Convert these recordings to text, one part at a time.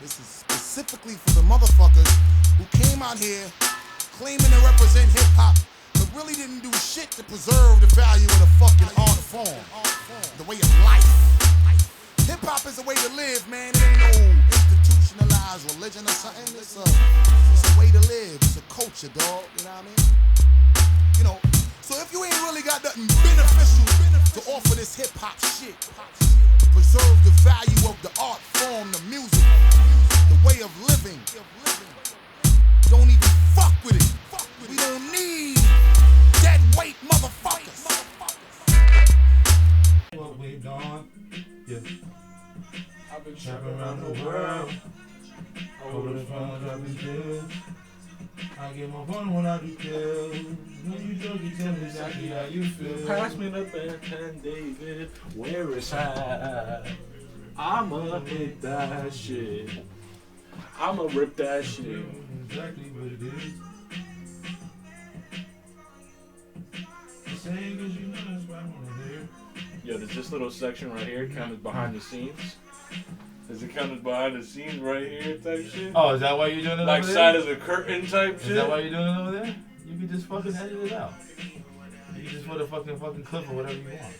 This is specifically for the motherfuckers who came out here claiming to represent hip-hop, but really didn't do shit to preserve the value of the fucking art form, the way of life. Hip-hop is a way to live, man. It ain't no institutionalized religion or something. It's a way to live. It's a culture, dog. You know what I mean? You know, so if you ain't really got nothing beneficial to offer this hip-hop shit, preserve the value of the art form, the music, the way of living, don't even fuck with it. We don't need dead weight motherfuckers. What we done, yeah. I've been trapping around the world. Over the phone, drop his bills. I get my phone when I do kill. When you joke, you tell me exactly how you feel. Pass me the pen, David. Where is I? I'ma hit that shit. I'ma rip that shit. Exactly what it is. The same as you know, that's what I wanna hear. Yo, there's this little section right here, kind of behind the scenes. Is it kind of behind the scenes right here type shit? Oh, is that why you're doing it like over side there? of the curtain type shit? Is that why you're doing it over there? You can just fucking edit it out. You can just put a fucking clip or whatever you want.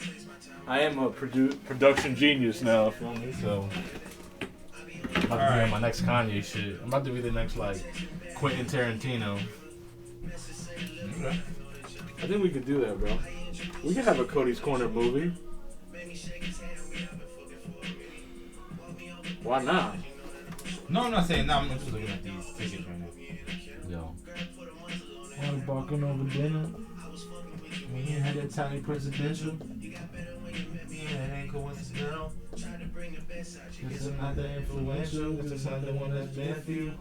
I am a production genius now, feel me? So, I'm about to be on my next Kanye shit. I'm about to be the next, like, Quentin Tarantino. Okay. I think we could do that, bro. We could have a Cody's Corner movie. Why not? No, I'm not saying no. I'm just looking at these tickets right now. Yo. I'm barking over dinner. We ain't had that tiny presidential. Yeah, it ain't coincidental. This is not that influential. This is not the one that's been for you.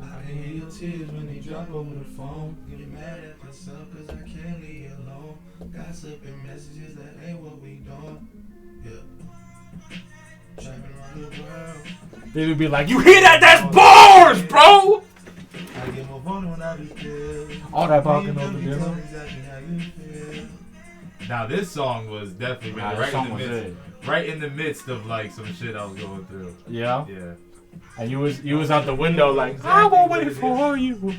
I can hear your tears when they drop over the phone. Get mad at myself cause I can't leave you alone. Gossiping messages that ain't what we doing. Yeah. Trapping around the world. They would be like, you hear that? That's bars, bro! I get more fun when I do kill. All that barking over dinner. Now this song was definitely right in the midst of like some shit I was going through. Yeah? Yeah. And you was out the window like, I will wait for you.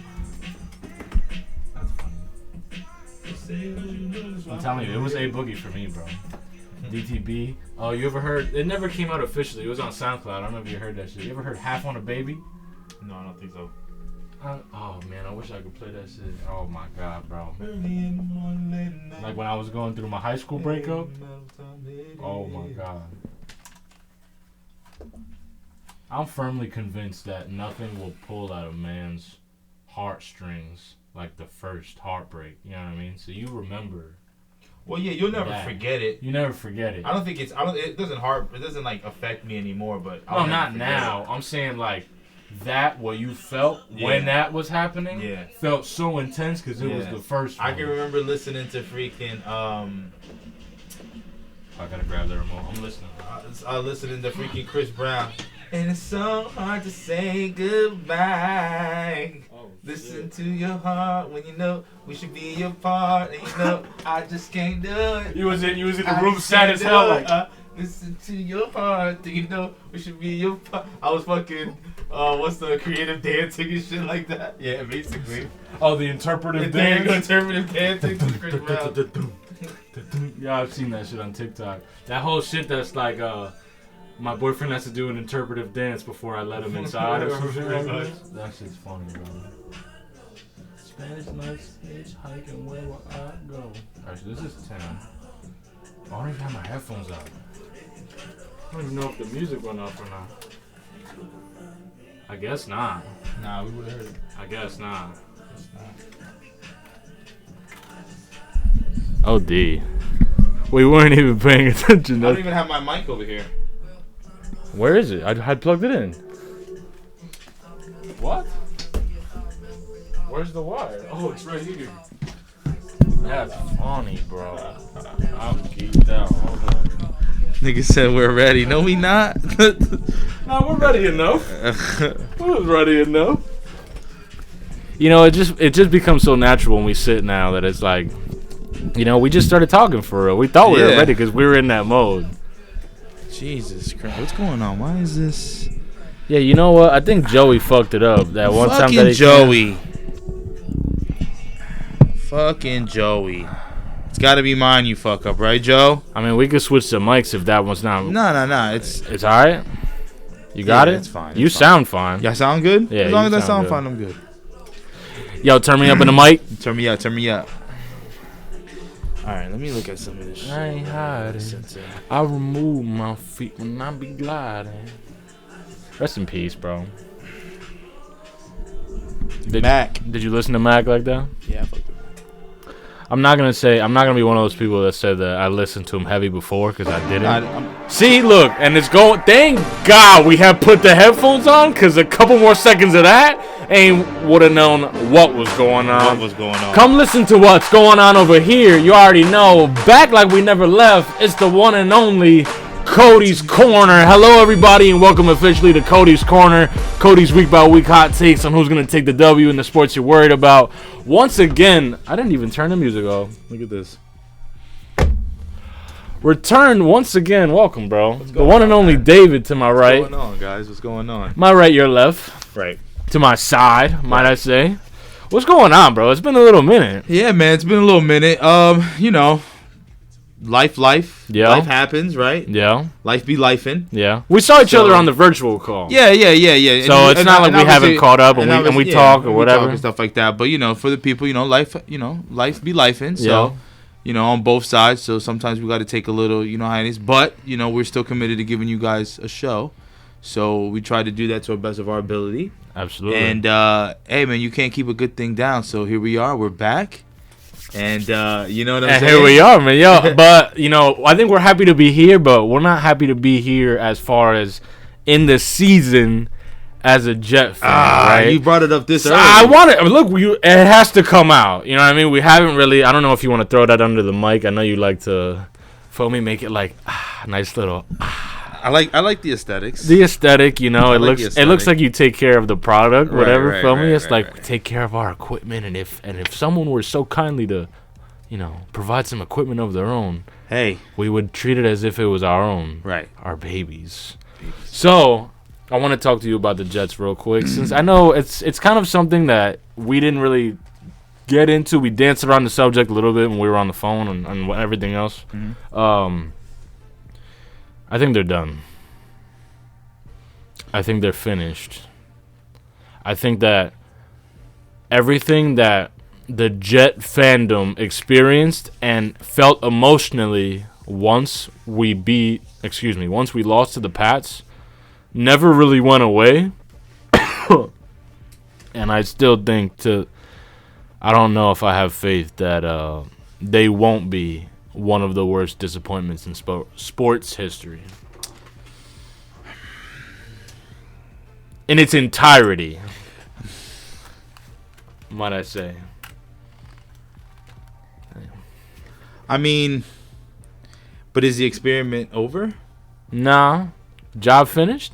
That's funny. I'm telling you, it was A Boogie for me, bro. DTB. Oh, you ever heard? It never came out officially. It was on SoundCloud. I don't know if you heard that shit. You ever heard Half on a Baby? No, I don't think so. Oh man, I wish I could play that shit. Oh my god, bro. Like when I was going through my high school breakup. Oh my god. I'm firmly convinced that nothing will pull out a man's heartstrings like the first heartbreak. You know what I mean? So you remember. Well, yeah, you'll never forget it. You never forget it. I don't think it doesn't like affect me anymore, but no, not now. I'm saying like that what you felt when that was happening felt so intense because it was the first one. I can remember listening to freaking I gotta grab the remote. I'm listening. Listening to freaking Chris Brown. And it's so hard to say goodbye. Listen to your heart when you know we should be apart. And you know I just can't do it. You was in the room sad as hell like listen to your heart. Do you know we should be apart? I was fucking what's the creative dancing and shit like that? Yeah, basically. Oh, the interpretive dance. Interpretive dancing to Chris Brown. Yeah, I've seen that shit on TikTok. That whole shit that's like my boyfriend has to do an interpretive dance before I let him inside or some shit like that. That shit's funny, bro. Spanish nights, hitchhiking, where will I go? Actually, this is 10. I don't even have my headphones out. I don't even know if the music went off or not. I guess not. Nah, we would have heard it. I guess not. Oh, D. We weren't even paying attention. I don't even have my mic over here. Where is it? I had plugged it in. What? Where's the wire? Oh, it's right here. That's funny, bro. I'm geeked out. Hold on. Nigga said we're ready. No, we not. No, we're ready enough. We're ready enough. You know, it just becomes so natural when we sit now that it's like, you know, we just started talking for real. We thought we were ready because we were in that mode. Jesus Christ. What's going on? Why is this? Yeah, you know what? I think Joey fucked it up that one time that he Joey. Fucking Joey. It's got to be mine, you fuck up, right, Joe? I mean, we could switch the mics if that one's not. No. It's all right. You got it? It's fine. You sound fine. Y'all sound good? Yeah. As long as I sound fine, I'm good. Yo, turn me up in the mic. Turn me up. All right, let me look at some of this shit. I ain't hiding. I remove my feet when I be gliding. Rest in peace, bro. Mac. Did you listen to Mac like that? Yeah, I fucked with Mac. I'm not gonna be one of those people that said that I listened to him heavy before because I didn't. See, look, and it's going. Thank God we have put the headphones on because a couple more seconds of that ain't would have known what was going on. Come listen to what's going on over here. You already know. Back like we never left. It's the one and only Cody's Corner. Hello, everybody, and welcome officially to Cody's Corner. Cody's week by week hot takes on who's gonna take the W in the sports you're worried about. Once again, I didn't even turn the music off. Look at this. Returned once again. Welcome, bro. The one and only David to my right. What's going on, guys? What's going on? My right, your left. Right. To my side, might I say. What's going on, bro? It's been a little minute. Yeah, man. It's been a little minute. You know, life. Yeah. Life happens, right? Yeah. Life be lifing. Yeah. We saw each other on the virtual call. Yeah. So it's not like we haven't caught up and we talk or whatever. And stuff like that. But, you know, for the people, life be lifing. So, on both sides. So sometimes we got to take a little, hiatus. But, we're still committed to giving you guys a show. So we try to do that to the best of our ability. Absolutely. And, hey, man, you can't keep a good thing down. So here we are. We're back. And you know what I'm saying? Here we are, man. Yo, but, I think we're happy to be here, but we're not happy to be here as far as in the season as a Jet fan, right? You brought it up this early. I want it. Look, it has to come out. You know what I mean? We haven't really, I don't know if you want to throw that under the mic. I know you like to, Foamy, make it like, nice little, I like the aesthetics. The aesthetic, it looks like you take care of the product, whatever. Feel me? It's like take care of our equipment, and if someone were so kindly to, provide some equipment of their own, hey, we would treat it as if it was our own, right? Our babies. So I want to talk to you about the Jets real quick, since I know it's kind of something that we didn't really get into. We danced around the subject a little bit when we were on the phone and everything else. Mm-hmm. I think they're done. I think they're finished. I think that everything that the Jet fandom experienced and felt emotionally once we lost to the Pats never really went away. And I still think I don't know if I have faith that they won't be one of the worst disappointments in sports history. In its entirety, might I say. I mean, but is the experiment over? Nah. Job finished?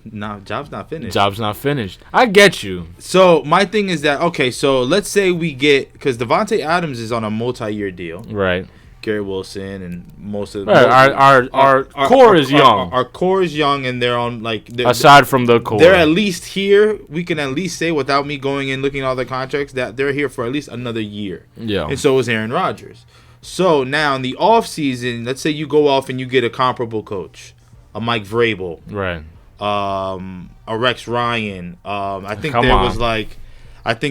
No, job's not finished. Job's not finished. I get you. So my thing is that, okay, so let's say we get, because Devontae Adams is on a multi-year deal. Right. Gary Wilson and most of our core is young. Our core is young, and they're on aside from the core, they're at least here. We can at least say without me going and looking at all the contracts that they're here for at least another year. Yeah, and so is Aaron Rodgers. So now in the off season, let's say you go off and you get a comparable coach, a Mike Vrabel, right? A Rex Ryan. I think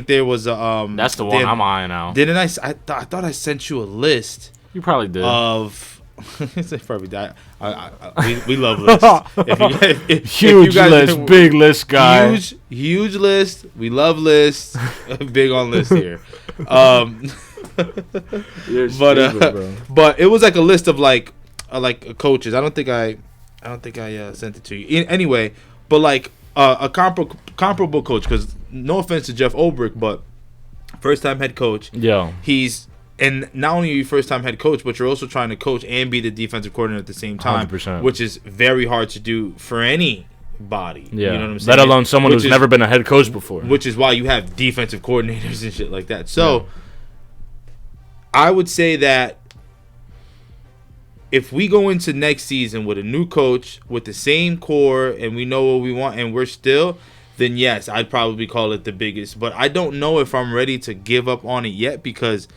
there was a That's the one I'm eyeing out. Didn't I? I thought I sent you a list. You probably did. Probably that. We love lists. Huge list, big list guy. Huge list. We love lists. Big on list here. You're stupid, bro. But it was like a list of like coaches. I don't think I sent it to you. Anyway, but like a comparable coach. Because no offense to Jeff Ulbrich, but first time head coach. Yeah. And not only are you first-time head coach, but you're also trying to coach and be the defensive coordinator at the same time, 100%. Which is very hard to do for anybody. Yeah. You know what I'm saying? Let alone someone who's never been a head coach before. Which is why you have defensive coordinators and shit like that. So, I would say that if we go into next season with a new coach, with the same core, and we know what we want, and we're still, then yes, I'd probably call it the biggest. But I don't know if I'm ready to give up on it yet because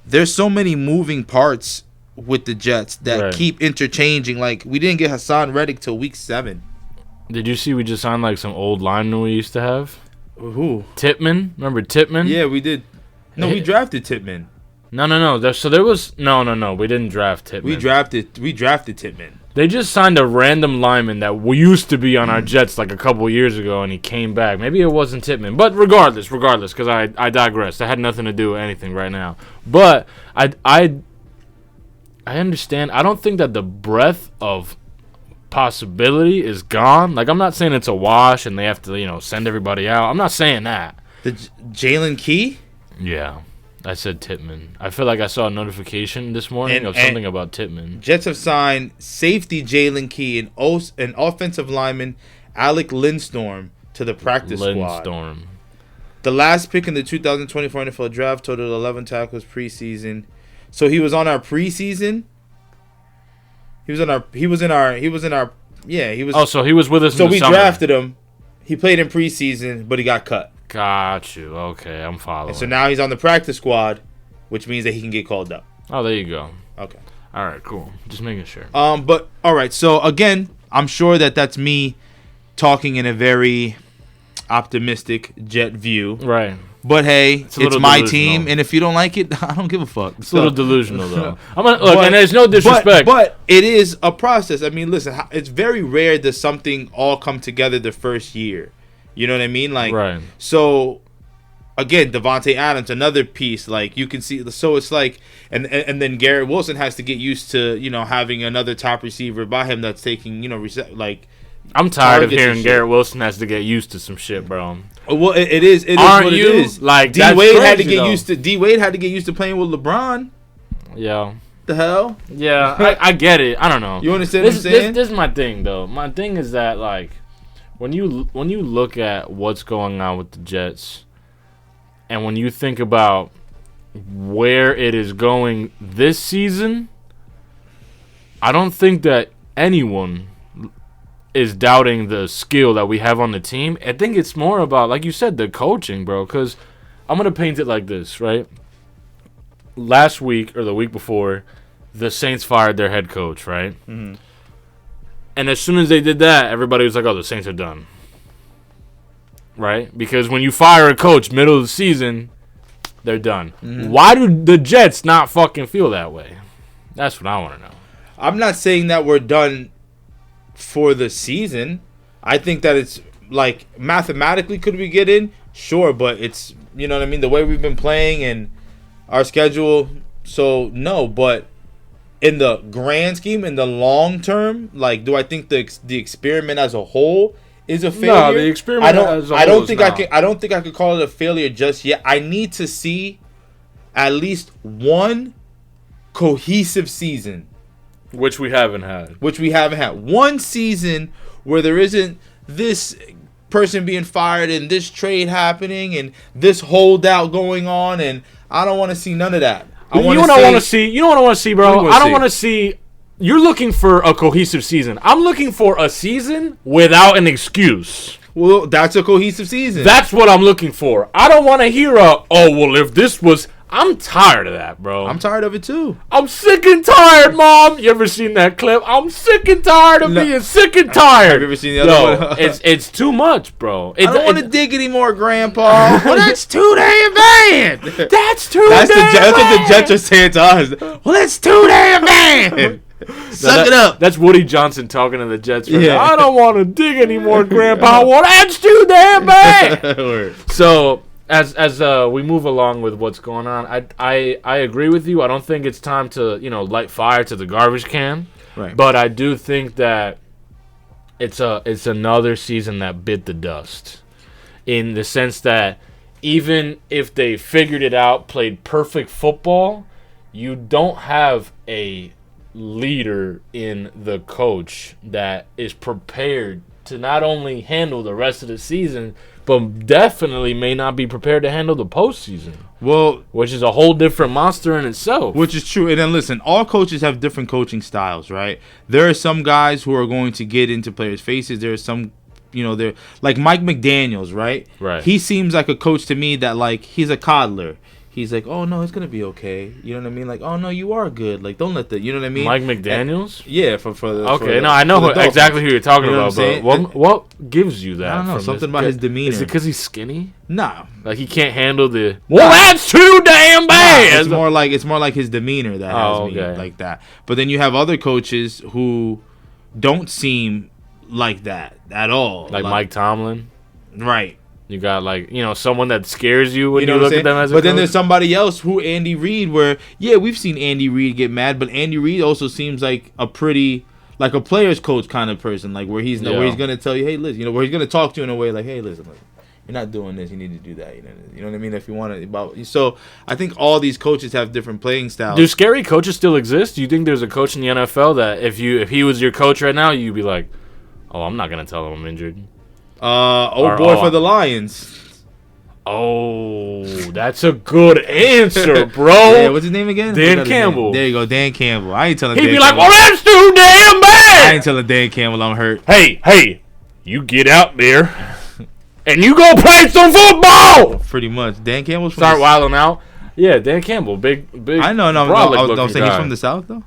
there's so many moving parts with the Jets that keep interchanging. Like, we didn't get Hassan Reddick till week 7. Did you see we just signed like some old lineman we used to have? Who? Titman. Remember Titman? Yeah, we did. No, we drafted Titman. No. There was no. We didn't draft Titman. We drafted Titman. They just signed a random lineman that used to be on our Jets like a couple years ago, and he came back. Maybe it wasn't Titman, but regardless, because I digress. That had nothing to do with anything right now. But I understand. I don't think that the breadth of possibility is gone. Like, I'm not saying it's a wash and they have to send everybody out. I'm not saying that. The Jalen Key? Yeah. I said Titman. I feel like I saw a notification this morning of something about Titman. Jets have signed safety Jalen Key and offensive lineman Alec Lindstorm to the practice squad. The last pick in the 2024 NFL draft totaled 11 tackles preseason. So he was on our preseason. He was in our. Yeah, he was. Oh, so he was with us. So in the we summer. drafted him. He played in preseason, but he got cut. Got you. Okay, I'm following. And so now he's on the practice squad, which means that he can get called up. Oh, there you go. Okay. All right, cool. Just making sure. But all right. So again, I'm sure that's me talking in a very optimistic Jet view. Right. But hey, it's my delusional. team, and if you don't like it, I don't give a fuck. It's a little delusional, though. And there's no disrespect. But it is a process. I mean, listen, it's very rare that something all come together the first year. You know what I mean? Like, right. So, again, Devontae Adams, another piece. Like, you can see. So it's like, and then Garrett Wilson has to get used to, having another top receiver by him that's taking, like. I'm tired of hearing Garrett Wilson has to get used to some shit, bro. Well, it is. It Aren't is what you? it is. Like, D Wade had to get used to. D Wade had to get used to playing with LeBron. Yeah. The hell? Yeah, I get it. I don't know. You understand what I'm saying? This is my thing, though. My thing is that, like, when you look at what's going on with the Jets, and when you think about where it is going this season, I don't think that anyone is doubting the skill that we have on the team. I think it's more about, like you said, the coaching, bro. Because I'm going to paint it like this, right? Last week or the week before, the Saints fired their head coach, right? Mm-hmm. And as soon as they did that, everybody was like, oh, the Saints are done. Right? Because when you fire a coach middle of the season, they're done. Mm-hmm. Why do the Jets not fucking feel that way? That's what I want to know. I'm not saying that we're done for the season. I think that it's like mathematically could we get in? Sure, but it's, you know what I mean, the way we've been playing and our schedule, so no, but in the grand scheme, in the long term, like, do I think the experiment as a whole is a failure? No, the experiment as a whole I don't think I could call it a failure just yet. I need to see at least one cohesive season. Which we haven't had. One season where there isn't this person being fired and this trade happening and this holdout going on, and I don't want to see none of that. You know what I want to see, bro? I don't want to see. You're looking for a cohesive season. I'm looking for a season without an excuse. Well, that's a cohesive season. That's what I'm looking for. I don't want to hear if this was. I'm tired of that, bro. I'm tired of it too. I'm sick and tired, Mom. You ever seen that clip? I'm sick and tired of being sick and tired. Have you ever seen the other one? It's too much, bro. I don't want to dig anymore, Grandpa. Well, that's too damn bad. That's what the Jets are saying to us. Well, that's too damn bad. Suck it up. That's Woody Johnson talking to the Jets. Right now. I don't want to dig anymore, Grandpa. Well, that's too damn bad. So. As we move along with what's going on, I agree with you. I don't think it's time to light fire to the garbage can. Right. But I do think that it's another season that bit the dust, in the sense that even if they figured it out, played perfect football, you don't have a leader in the coach that is prepared to not only handle the rest of the season, but definitely may not be prepared to handle the postseason. Well, which is a whole different monster in itself. Which is true. And then listen, all coaches have different coaching styles, right? There are some guys who are going to get into players' faces. There are some, they're like Mike McDaniels, right? Right. He seems like a coach to me that like he's a coddler. He's like, oh no, it's gonna be okay. You know what I mean? Like, oh no, you are good. Like, don't let the, you know what I mean? Mike McDaniels. Yeah, for the. Okay, no, I know exactly who you're talking You know about. what I'm But what gives you that? I don't know, something about his demeanor. Is it because he's skinny? Nah, like he can't handle the. Well, that's too damn bad. Nah, it's more like his demeanor that has me like that. But then you have other coaches who don't seem like that at all. Like Mike Tomlin, right? You got like someone that scares you when you look at them as a coach. But then there's somebody else who Andy Reid, where we've seen Andy Reid get mad, but Andy Reid also seems like a pretty like a player's coach kind of person, like where he's gonna tell you, hey, listen, where he's gonna talk to you in a way like, hey, listen, like, you're not doing this, you need to do that, you know what I mean? If you want to, so I think all these coaches have different playing styles. Do scary coaches still exist? Do you think there's a coach in the NFL that if he was your coach right now, you'd be like, oh, I'm not gonna tell him I'm injured. For the Lions. Oh, that's a good answer, bro. Yeah, what's his name again? Dan Campbell. There you go, Dan Campbell. I ain't telling. He'd be like, "Oh, that's too damn bad." I ain't telling Dan Campbell I'm hurt. Hey, you get out there and you go play some football. Pretty much, Dan Campbell's from start wilding out. Yeah, Dan Campbell, big. I know, no. I'm saying he's from the South though.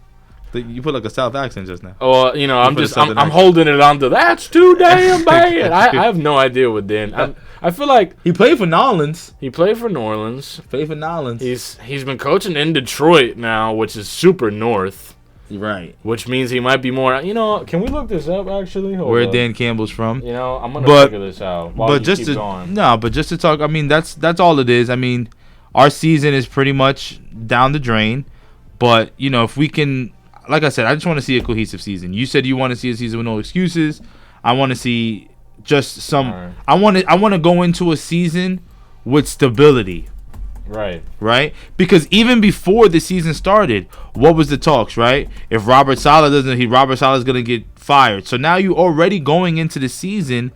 You put like a South accent just now. Oh, I'm holding it on to that's too damn bad. I have no idea what Dan. I feel like he played for Nolans. He played for New Orleans. He's been coaching in Detroit now, which is super north. Right. Which means he might be more. Can we look this up actually? Where Dan Campbell's from? I'm gonna figure this out. But just to talk. I mean, that's all it is. I mean, our season is pretty much down the drain. But if we can. Like I said, I just want to see a cohesive season. You said you want to see a season with no excuses. I want to see just some. Right. I want to go into a season with stability. Right. Right. Because even before the season started, what was the talks? Right. If Robert Saleh Robert Saleh's gonna get fired. So now you already going into the season,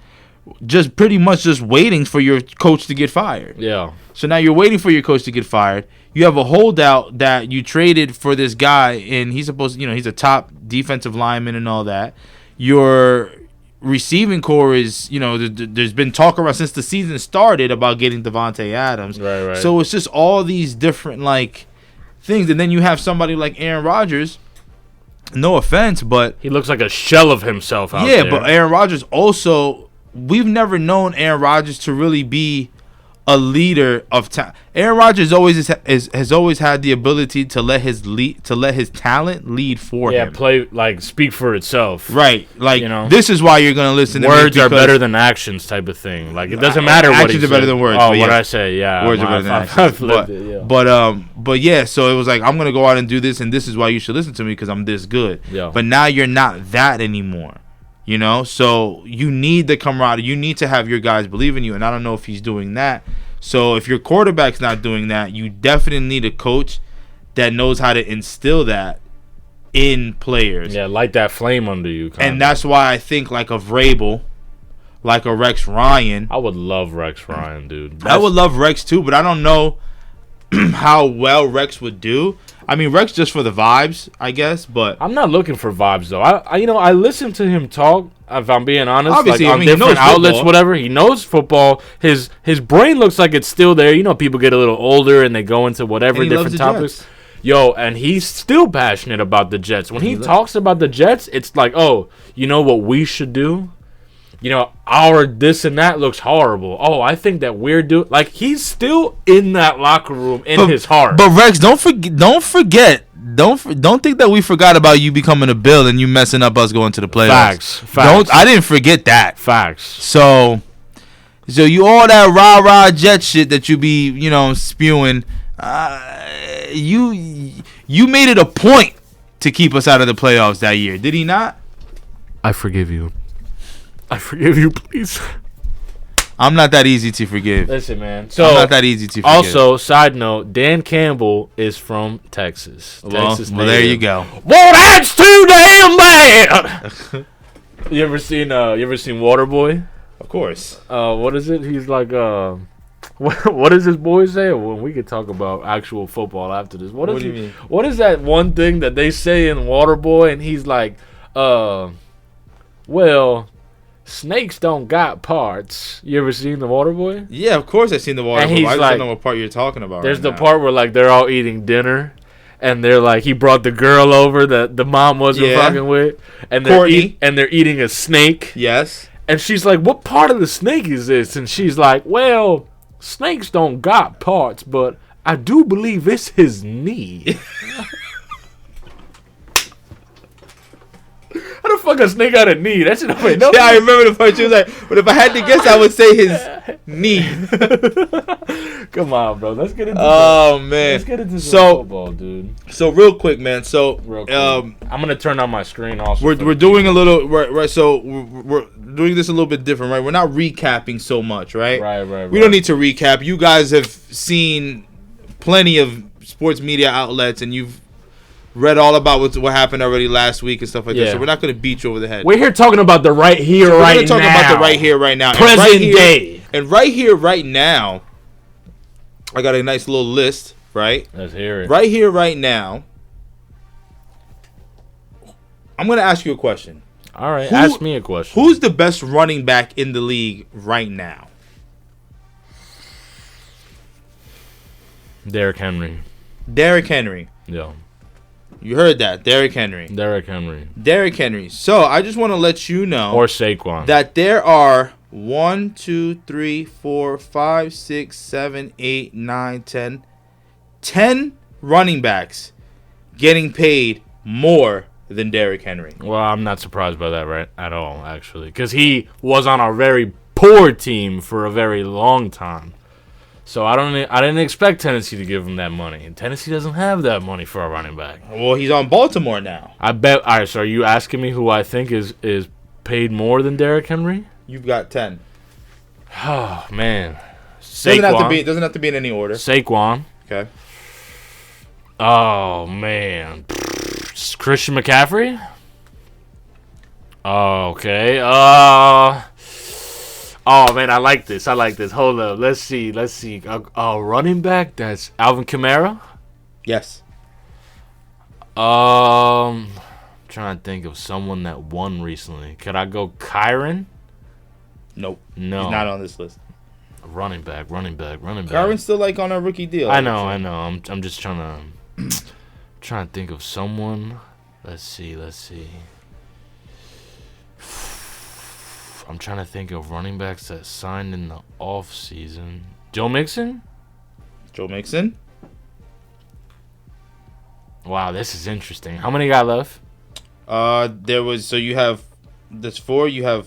just pretty much just waiting for your coach to get fired. Yeah. So now you're waiting for your coach to get fired. You have a holdout that you traded for this guy, and he's supposed to, he's a top defensive lineman and all that. Your receiving core is, there's been talk around since the season started about getting Devontae Adams. Right. So it's just all these different, like, things. And then you have somebody like Aaron Rodgers. No offense, but he looks like a shell of himself out there. Yeah, but Aaron Rodgers also, we've never known Aaron Rodgers to really be a leader of talent. Aaron Rodgers has always had the ability to let his talent lead for him. Yeah, speak for itself. Right, this is why you're gonna listen to words are better than actions, type of thing. Like it doesn't matter what actions are better than words. Oh, what I say, yeah, words are better than actions. But yeah, so it was like I'm gonna go out and do this, and this is why you should listen to me because I'm this good. Yeah. But now you're not that anymore. So you need the camaraderie. You need to have your guys believe in you, and I don't know if he's doing that. So if your quarterback's not doing that, you definitely need a coach that knows how to instill that in players. Yeah, light that flame under you. And that's why I think like a Vrabel, like a Rex Ryan. I would love Rex Ryan, dude. I would love Rex too, but I don't know how well Rex would do. I mean, Rex just for the vibes, I guess, but I'm not looking for vibes though. I listen to him talk. If I'm being honest, obviously, on different outlets, whatever. He knows football. His brain looks like it's still there. People get a little older and they go into whatever different topics. And he's still passionate about the Jets. When he talks about the Jets, it's like, oh, you know what we should do? Our this and that looks horrible. Oh, I think that we're doing he's still in that locker room his heart. But Rex, don't forget. Don't think that we forgot about you becoming a Bill and you messing up us going to the playoffs. Facts. I didn't forget that. Facts. So you all that rah Jet shit that you be spewing. You made it a point to keep us out of the playoffs that year, did he not? I forgive you. I forgive you, please. I'm not that easy to forgive. Listen, man. So I'm not that easy to forgive. Also, side note, Dan Campbell is from Texas. Well, there you go. Well, that's too damn bad. You ever seen Waterboy? Of course. What is it? He's like What does this boy say? Well, we could talk about actual football after this. What do you mean? What is that one thing that they say in Waterboy? And he's like, well, snakes don't got parts. You ever seen the Waterboy? Yeah, of course I've seen the water. And I he's just like- don't know what part you're talking about. There's right the now. part where like they're all eating dinner, and they're like he brought the girl over that the mom wasn't Yeah. fucking with, and Courtney. they're eating a snake, Yes. and she's like, "What part of the snake is this?" And she's like, "Well, snakes don't got parts, but I do believe it's his knee." How the fuck a snake got a knee? That shit don't make no Yeah, I remember the part. She was like, "But if I had to guess, I would say his knee." Come on, bro. Let's get into Oh man. let's get into some So- football, dude. So real quick, man. So Real quick. I'm gonna turn on my screen also. we're doing a little right. So we're doing this a little bit different, right? We're not recapping so much, right? Right. We don't need to recap. You guys have seen plenty of sports media outlets, and you've read all about what happened already last week and stuff like that. Yeah. So we're not going to beat you over the head. We're here talking about the right here, We're right going to talk now. about the right here, right now. And Present right here, day. And right here, right now, I got a nice little list, right? Let's hear it. Right here, right now. I'm going to ask you a question. All right. Who- Ask me a question. Who's the best running back in the league right now? Derrick Henry. Derrick Henry. Yeah. You heard that. Derrick Henry. Derrick Henry. Derrick Henry. So I just want to let you know Or Saquon. that there are 1, 2, 3, 4, 5, 6, 7, 8, 9, 10, 10 running backs getting paid more than Derrick Henry. Well, I'm not surprised by that right at all, actually. Because he was on a very poor team for a very long time. So I didn't expect Tennessee to give him that money. And Tennessee doesn't have that money for a running back. Well, he's on Baltimore now. I bet. All right, so are you asking me who I think is paid more than Derrick Henry? You've got 10. Oh, man. Doesn't Saquon. have to be in any order. Saquon. Okay. Oh, man. Christian McCaffrey? Okay. Oh, man, I like this. Hold up. Let's see. A running back? That's Alvin Kamara? Yes. Trying to think of someone that won recently. Could I go Kyron? Nope. No. He's not on this list. Running back. Kyron's still like on a rookie deal. I know. I'm just trying to think of someone. Let's see. I'm trying to think of running backs that signed in the off season. Joe Mixon? Joe Mixon. Wow, this is interesting. How many got left? You have there's 4, you have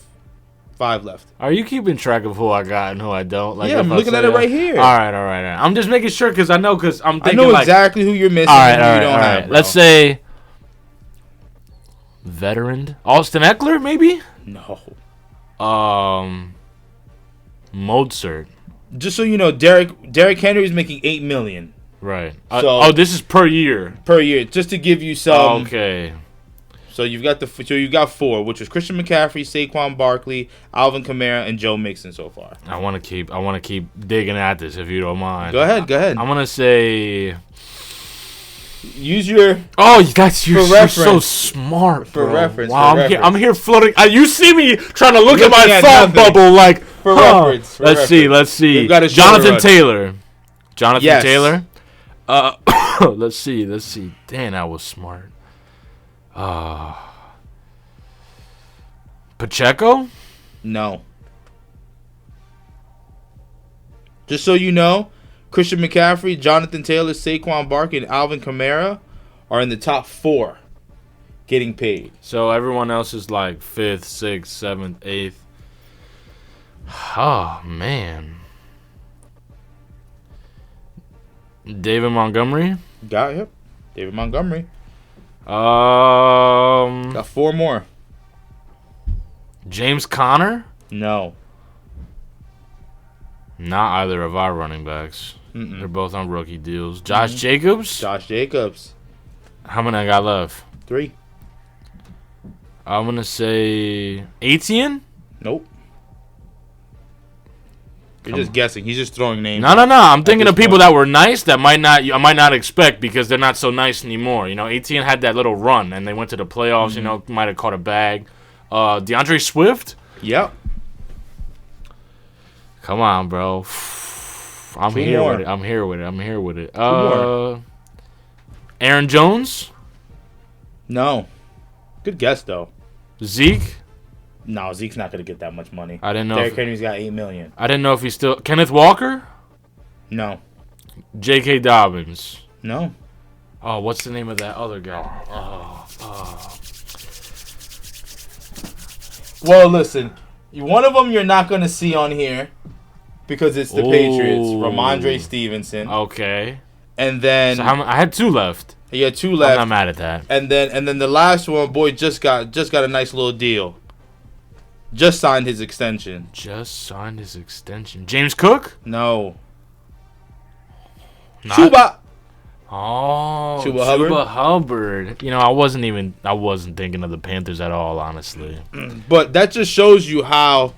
5 left. Are you keeping track of who I got and who I don't? Like, Yeah, if I'm I looking say at it that- right here. All right. I'm just making sure because I'm I thinking know like, exactly who you're missing. all right, and all who right, you all don't right. have, bro. Let's say veteran Austin Eckler, maybe. No. Mozart. Just so you know, Derrick Henry is making $8 million Right. So- This is per year. per year. Just to give you some. Okay. So you've got 4, which is Christian McCaffrey, Saquon Barkley, Alvin Kamara, and Joe Mixon so far. I want to keep digging at this if you don't mind. Go ahead. I'm gonna say. Use your. Oh, you're so reference. smart. For bro. reference, Wow, for I'm here floating. You see me trying to look at Looking my at thought nothing. bubble, like For huh. reference, for Let's reference. see. You've got a Jonathan shoulder Taylor. Jonathan Yes. Taylor. Let's see. Damn, that was smart. Pacheco. No. Just so you know, Christian McCaffrey, Jonathan Taylor, Saquon Barkley, and Alvin Kamara are in the top 4 getting paid. So everyone else is like 5th, 6th, 7th, 8th. Oh, man. David Montgomery? Got it. David Montgomery. Um, Got 4 more. James Conner? No. Not either of our running backs. Mm-mm. They're both on rookie deals. Josh Jacobs? Josh Jacobs. How many I got left? 3. I'm going to say Etienne? Nope. You're just guessing. He's just throwing names. No. I'm thinking of people that were nice that I might not expect because they're not so nice anymore. You know, ATN had that little run and they went to the playoffs. You know, might have caught a bag. DeAndre Swift. Yep. Come on, bro. I'm here with it. Aaron Jones. No. Good guess though. Zeke. No, Zeke's not gonna get that much money. I didn't know. Derrick Henry's got $8 million. I didn't know if he's still Kenneth Walker. No. J.K. Dobbins. No. Oh, what's the name of that other guy? Well, listen. One of them you're not gonna see on here because it's the Patriots. Ramondre Stevenson. Okay. And then so I had 2 left. You had 2 left. I'm not mad at that. And then the last one, boy, just got a nice little deal. Just signed his extension. James Cook? No. Not? Chuba. Oh, Chuba Hubbard. You know, I wasn't thinking of the Panthers at all, honestly. But that just shows you how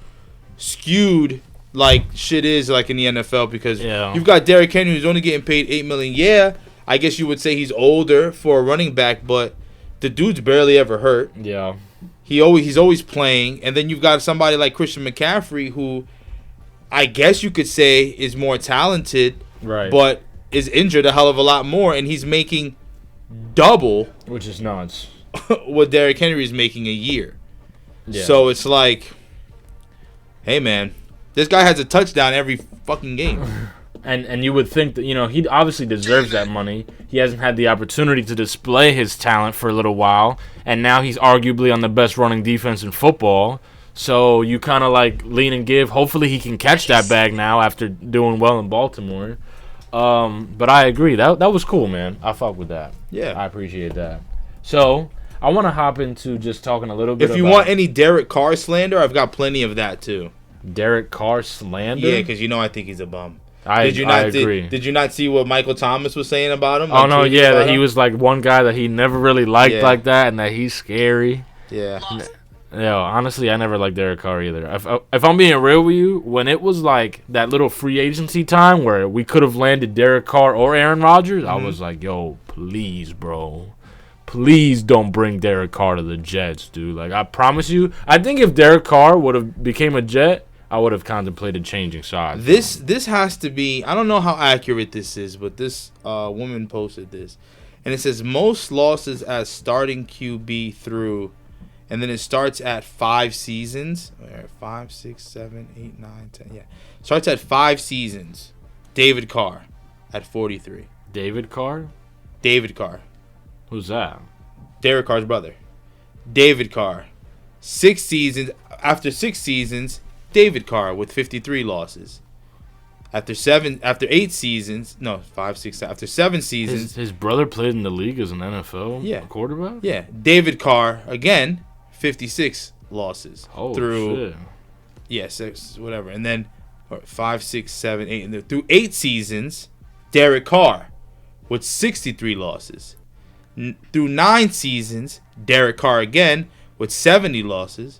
skewed like shit is like in the NFL because you've got Derrick Henry who's only getting paid $8 million. Yeah, I guess you would say he's older for a running back, but the dude's barely ever hurt. Yeah. He's always playing, and then you've got somebody like Christian McCaffrey who I guess you could say is more talented, right? But is injured a hell of a lot more, and he's making double, which is nuts, what Derrick Henry is making a year. Yeah. So it's like, hey man, this guy has a touchdown every fucking game. And you would think that, you know, he obviously deserves that money. He hasn't had the opportunity to display his talent for a little while, and now he's arguably on the best running defense in football. So you kind of like lean and give. Hopefully he can catch that bag now after doing well in Baltimore. But I agree. That was cool, man. I fuck with that. Yeah. I appreciate that. So I want to hop into just talking a little bit If you want any Derek Carr slander, I've got plenty of that too. Derek Carr slander? Yeah, because you know I think he's a bum. I agree. Did you not see what Michael Thomas was saying about him? Oh, no, yeah, that he was like one guy that he never really liked like that and that he's scary. Yeah. Yeah, honestly, I never liked Derek Carr either. If I'm being real with you, when it was like that little free agency time where we could have landed Derek Carr or Aaron Rodgers, I was like, yo, please, bro. Please don't bring Derek Carr to the Jets, dude. Like, I promise you, I think if Derek Carr would have became a Jet, I would have contemplated changing sides. This has to be, I don't know how accurate this is, but this woman posted this. And it says most losses as starting QB through, and then it starts at 5 seasons. 5, 6, 7, 8, 9, 10. Yeah. Starts at 5 seasons. David Carr at 43. David Carr? David Carr. Who's that? Derek Carr's brother. David Carr. 6 seasons. After 6 seasons, David Carr with 53 losses. After 8 seasons, no, 5, 6, after 7 seasons. His brother played in the league as an NFL quarterback? Yeah. David Carr, again, 56 losses. Oh, through, shit. Yeah, 6, whatever. And then 5, 6, 7, 8. And then through 8 seasons, Derek Carr with 63 losses. Through 9 seasons, Derek Carr again with 70 losses.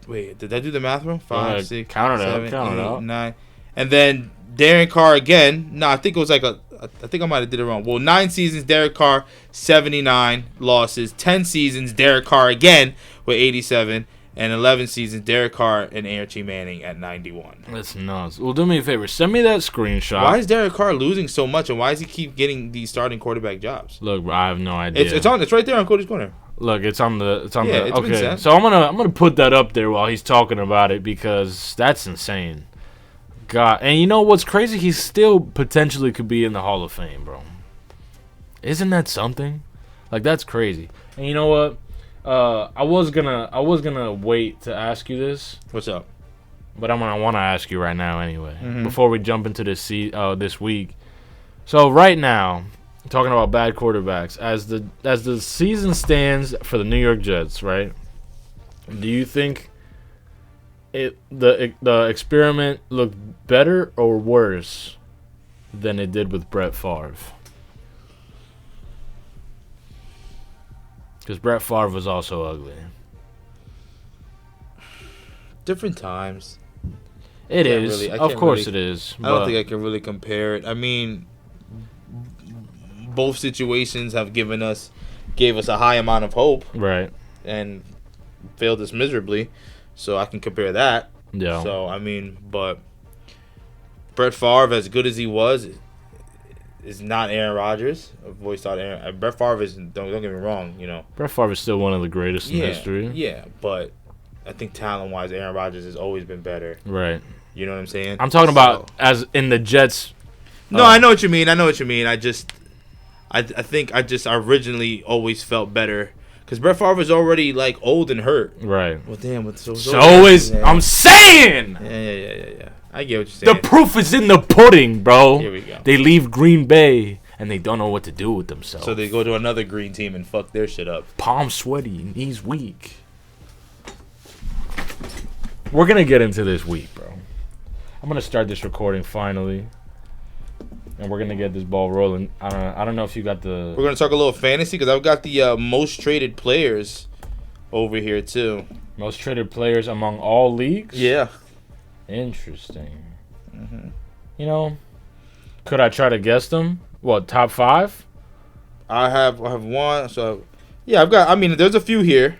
Wait, did I do the math wrong? 5, 6, count it 7, count 8, it 9. And then Derek Carr again. No, I think it was I think I might have did it wrong. Well, 9 seasons, Derek Carr, 79 losses. 10 seasons, Derek Carr again with 87. And 11 seasons, Derek Carr and Archie Manning at 91. That's nuts. Well, do me a favor. Send me that screenshot. Why is Derek Carr losing so much, and why does he keep getting these starting quarterback jobs? Look, I have no idea. It's right there on Cody's Corner. Look, it's on the. It's okay, so I'm gonna put that up there while he's talking about it because that's insane. God, and you know what's crazy? He still potentially could be in the Hall of Fame, bro. Isn't that something? Like, that's crazy. And you know what? I was gonna wait to ask you this. What's up? But I want to ask you right now anyway. Before we jump into this week. So right now, talking about bad quarterbacks, as the season stands for the New York Jets, right? Do you think the experiment looked better or worse than it did with Brett Favre? Because Brett Favre was also ugly. different times. It is. Really, Of course it is. I don't think I can really compare it. I mean, both situations gave us a high amount of hope. Right. And failed us miserably. So I can compare that. Yeah. So, I mean, but Brett Favre, as good as he was, is not Aaron Rodgers. I've always thought Brett Favre is, don't get me wrong, you know. Brett Favre is still one of the greatest in history. Yeah, but I think talent-wise, Aaron Rodgers has always been better. Right. You know what I'm saying? I'm talking about as in the Jets. No, I know what you mean. I think I originally always felt better. Because Brett Favre was already, like, old and hurt. Right. Well, damn. I'm saying! Yeah. I get what you're saying. The proof is in the pudding, bro. Here we go. They leave Green Bay, and they don't know what to do with themselves. So they go to another green team and fuck their shit up. Palm sweaty, knees weak. We're going to get into this week, bro. I'm going to start this recording finally. And we're going to get this ball rolling. I don't know if you got the... We're going to talk a little fantasy because I've got the most traded players over here, too. Most traded players among all leagues? Yeah. Interesting. Mm-hmm. You know, could I try to guess them? What, top 5? I have one. So, yeah, there's a few here.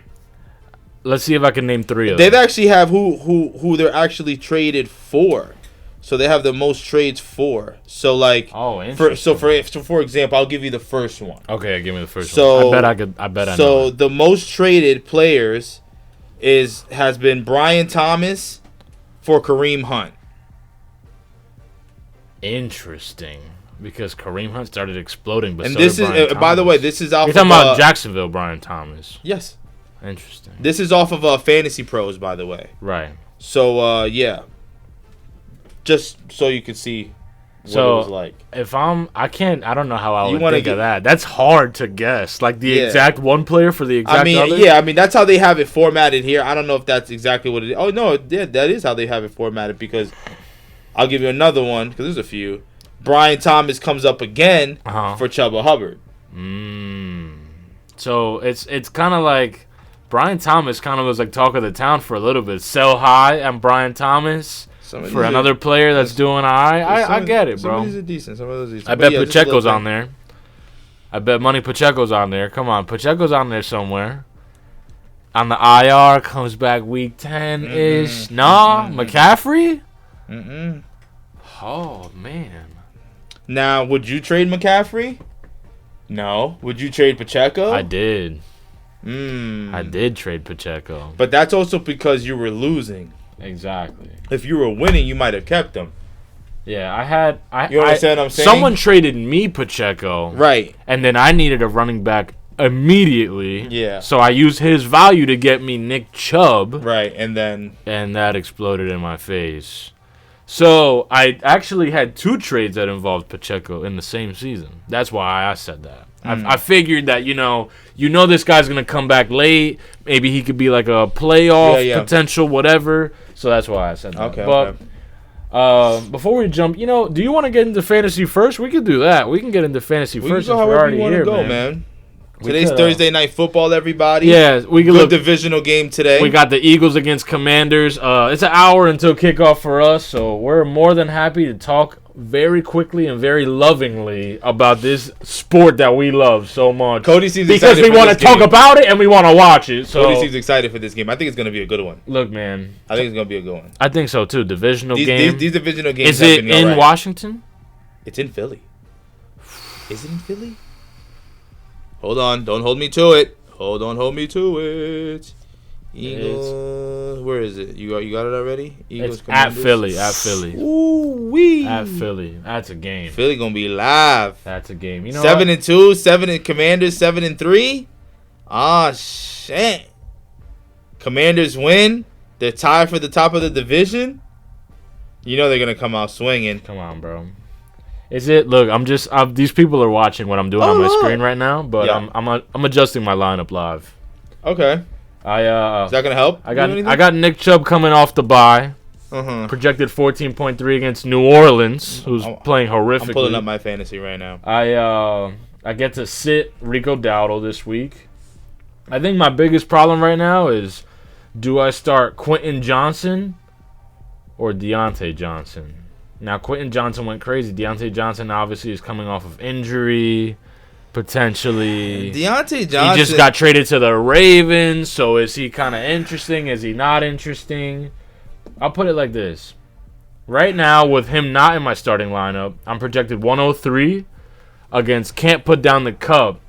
Let's see if I can name 3 of them. They them. actually have who they're actually traded for. So they have the most trades for. So like, interesting. For example, I'll give you the first one. Okay, give me the first one. I bet I know. So the most traded players has been Brian Thomas for Kareem Hunt. Interesting, because Kareem Hunt started exploding. But and so this did is, Brian Thomas. By the way, this is off. You're talking about Jacksonville, Brian Thomas. Yes. Interesting. This is off of Fantasy Pros, by the way. Right. So yeah. Just so you could see what it was like. If I don't know how I would think of that. That's hard to guess. Like the exact one player for the exact other? Yeah, that's how they have it formatted here. I don't know if that's exactly what it is. Oh, no, that is how they have it formatted because I'll give you another one because there's a few. Brian Thomas comes up again for Chuba Hubbard. So it's kind of like Brian Thomas kind of was like talk of the town for a little bit. Sell high and Brian Thomas. For another player that's doing I get it, bro. Some of these are decent. Some of those are decent. I bet Pacheco's on there. I bet Money Pacheco's on there. Come on, Pacheco's on there somewhere. On the IR, comes back week 10-ish. McCaffrey? Oh, man. Now, would you trade McCaffrey? No. Would you trade Pacheco? I did. I did trade Pacheco. But that's also because you were losing. Exactly. If you were winning, you might have kept them. Yeah, you understand what I'm saying? Someone traded me Pacheco. Right. And then I needed a running back immediately. Yeah. So I used his value to get me Nick Chubb. Right, and that exploded in my face. So I actually had 2 trades that involved Pacheco in the same season. That's why I said that. I figured that, you know this guy's going to come back late. Maybe he could be like a playoff potential, whatever. So that's why I said that. Okay. Before we jump, do you want to get into fantasy first? We could do that. We can get into fantasy first if we're already here, man. Today's Thursday Night Football, everybody. Yeah, we can Good divisional game today. We got the Eagles against Commanders. It's an hour until kickoff for us, so we're more than happy to talk very quickly and very lovingly about this sport that we love so much. Cody seems excited because we want to talk about it and we want to watch it. So Cody seems excited for this game. I think it's going to be a good one. Look, man. I think it's going to be a good one. I think so too. Divisional game. These divisional games. Is it in Washington? It's in Philly. Is it in Philly? Hold on. Don't hold me to it. Hold me to it. Eagles. Where is it? You got it already? Eagles. It's at Philly. Ooh wee. At Philly. That's a game. Philly gonna be live. That's a game. 7-2, 7 Commanders 7-3. Ah shit. Commanders win. They're tied for the top of the division. You know they're gonna come out swinging. Come on, bro. Is it? Look, these people are watching what I'm doing on my screen right now, but I'm adjusting my lineup live. Okay. Is that gonna help? I got Nick Chubb coming off the bye. Projected 14.3 against New Orleans, who's playing horrifically. I'm pulling up my fantasy right now. I get to sit Rico Dowdle this week. I think my biggest problem right now is Do I start Quentin Johnson or Deontay Johnson? Now, Quentin Johnson went crazy. Deontay Johnson obviously is coming off of injury, potentially. Deontay Johnson. He just got traded to the Ravens, so is he kind of interesting? Is he not interesting? I'll put it like this. Right now, with him not in my starting lineup, I'm projected 103 against Can't Put Down the Cup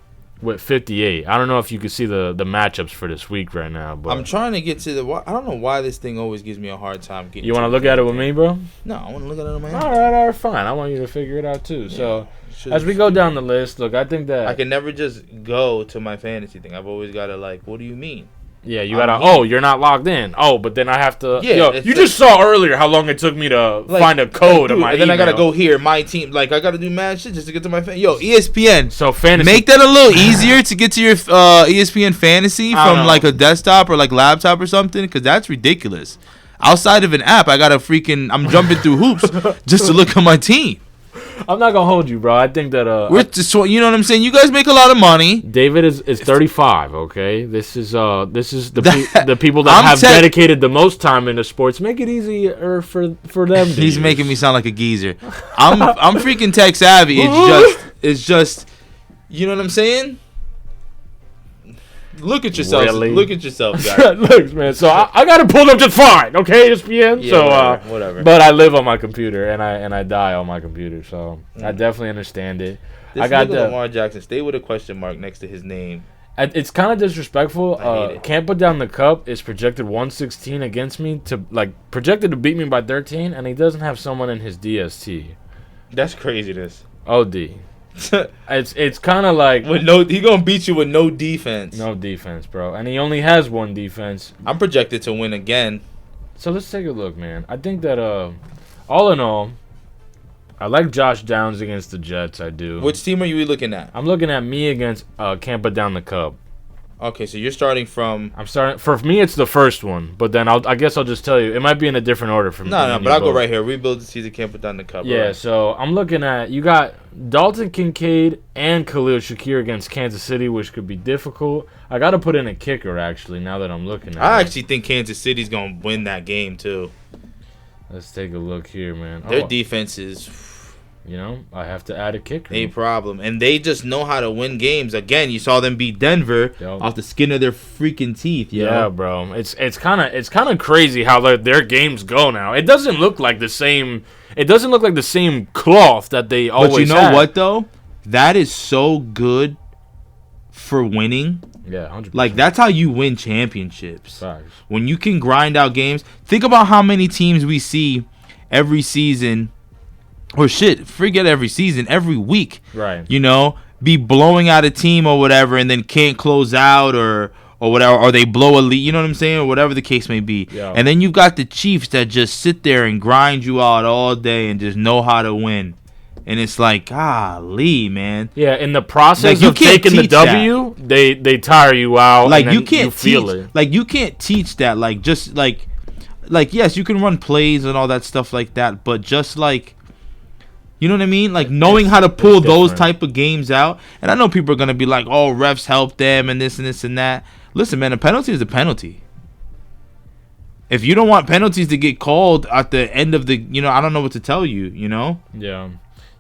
with 58. I don't know if you can see the matchups for this week right now, but I'm trying to get to the. I don't know why this thing always gives me a hard time getting. You want to look at it with me, bro? No, I want to look at it on my own. All right, fine. I want you to figure it out too. Yeah, so as we go down the list, look, I think that I can never just go to my fantasy thing. I've always got to what do you mean? Yeah, you gotta. You're not logged in. But then I have to. Yeah, you just saw earlier how long it took me to find a code of my and then email. I gotta go here, my team. I gotta do mad shit just to get to my ESPN. So fantasy. Make that a little easier to get to your ESPN fantasy from a desktop or laptop or something, because that's ridiculous. Outside of an app, I'm jumping through hoops just to look at my team. I'm not gonna hold you, bro. I think that we're just, you know what I'm saying. You guys make a lot of money. David is 35. Okay, this is the people that have dedicated the most time into sports. Make it easier for them. He's making me sound like a geezer. I'm freaking tech savvy. It's just, you know what I'm saying. Look at yourself. Really? Look at yourself, guys. Look, man. So I got it pulled up just fine. Okay, ESPN. Yeah, so whatever. But I live on my computer and I die on my computer. So I definitely understand it. I got Lamar Jackson. Stay with a question mark next to his name. It's kind of disrespectful. I hate it. Can't Put Down the Cup is projected 116 against me projected to beat me by 13, and he doesn't have someone in his DST. That's craziness. OD. It's kind of like he gonna beat you with no defense. No defense, bro, and he only has one defense. I'm projected to win again. So let's take a look, man. I think that all in all, I like Josh Downs against the Jets. I do. Which team are you looking at? I'm looking at me against Can't Put Down the Cup. Okay, so you're starting from. For me, it's the first one, but then I guess I'll just tell you. It might be in a different order for me. No, but I'll go right here. Rebuild the season, Can't Put Down the Cup. Yeah, right. So I'm looking at, you got Dalton Kincaid and Khalil Shakir against Kansas City, which could be difficult. I got to put in a kicker, actually, now that I'm looking at it. I actually think Kansas City's going to win that game, too. Let's take a look here, man. Their defense is... I have to add a kicker. A problem. And they just know how to win games. Again, you saw them beat Denver off the skin of their freaking teeth. Yeah, bro. It's kind of crazy how their games go now. It doesn't look like the same. It doesn't look like the same cloth that they always. But you know what though? That is so good for winning. Yeah, 100%. That's how you win championships. Facts. When you can grind out games. Think about how many teams we see every season. Or forget every season, every week. Right. Be blowing out a team or whatever and then can't close out or whatever, or they blow a lead, you know what I'm saying, or whatever the case may be. Yeah. And then you've got the Chiefs that just sit there and grind you out all day and just know how to win. And it's golly, man. Yeah, in the process of taking the W, they tire you out. And you can't feel it. You can't teach that. Yes, you can run plays and all that stuff like that, but just you know what I mean? Knowing how to pull those type of games out. And I know people are going to be like, oh, refs help them and this and this and that. Listen, man, a penalty is a penalty. If you don't want penalties to get called at the end of the, I don't know what to tell you, Yeah.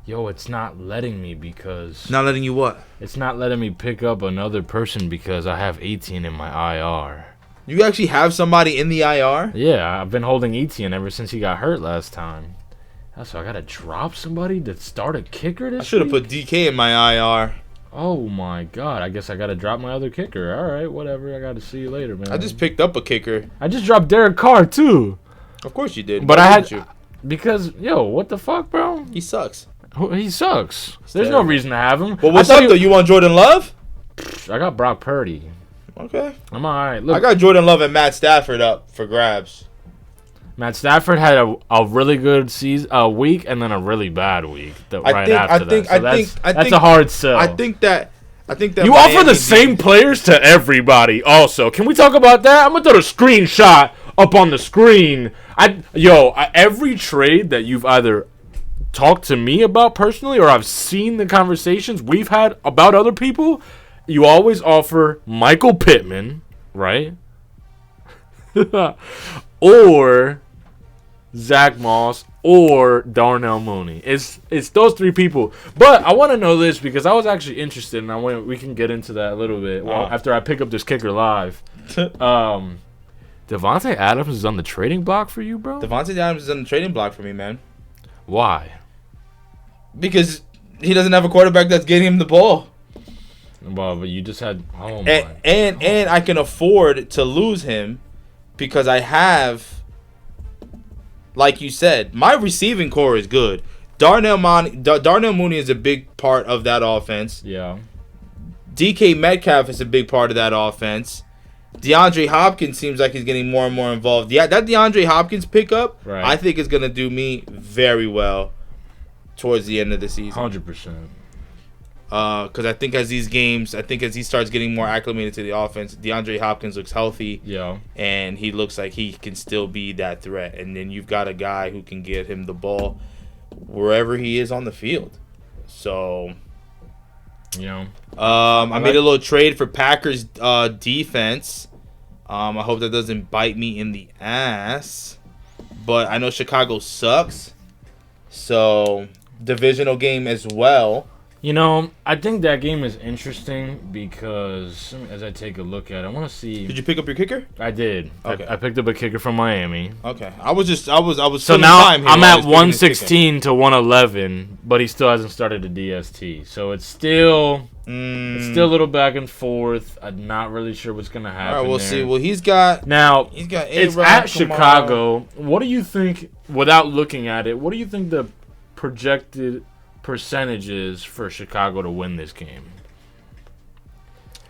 Yo, it's not letting me because... Not letting you what? It's not letting me pick up another person because I have 18 in my IR. You actually have somebody in the IR? Yeah, I've been holding Etienne ever since he got hurt last time. So I gotta drop somebody to start a kicker this week? I should have put DK in my IR. Oh my god, I guess I gotta drop my other kicker. Alright, whatever, I gotta see you later, man. I just picked up a kicker. I just dropped Derek Carr too. Of course you did. But I had... Because, what the fuck, bro? He sucks. He sucks. There's no reason to have him. Well, what's up, though? You want Jordan Love? I got Brock Purdy. Okay. I'm alright. Look, I got Jordan Love and Matt Stafford up for grabs. Matt Stafford had a really good week and then a really bad week after that. That's a hard sell. I think that you offer the same players to everybody. Also, can we talk about that? I'm gonna throw the screenshot up on the screen. Every trade that you've either talked to me about personally or I've seen the conversations we've had about other people, you always offer Michael Pittman, right? or Zach Moss, or Darnell Mooney. It's those three people. But I want to know this because I was actually interested, and we can get into that a little bit after I pick up this kicker live. Devontae Adams is on the trading block for you, bro? Devontae Adams is on the trading block for me, man. Why? Because he doesn't have a quarterback that's getting him the ball. Well, but you just had and I can afford to lose him because I have, like you said, my receiving core is good. Darnell Mooney is a big part of that offense. Yeah. DK Metcalf is a big part of that offense. DeAndre Hopkins seems like he's getting more and more involved. Yeah, that DeAndre Hopkins pickup, right, I think is going to do me very well towards the end of the season. 100%. Because I think as he starts getting more acclimated to the offense, DeAndre Hopkins looks healthy. Yeah. And he looks like he can still be that threat. And then you've got a guy who can get him the ball wherever he is on the field. So, I made a little trade for Packers defense. I hope that doesn't bite me in the ass. But I know Chicago sucks. So, divisional game as well. I think that game is interesting because as I take a look at it, I want to see. Did you pick up your kicker? I did. Okay. I picked up a kicker from Miami. Okay. I was. So now I'm at 116 to 111, but he still hasn't started a DST. So it's still a little back and forth. I'm not really sure what's gonna happen. All right, we'll there. see. Well, he's got. It's at Chicago. What do you think? Without looking at it, what do you think the projected percentages for Chicago to win this game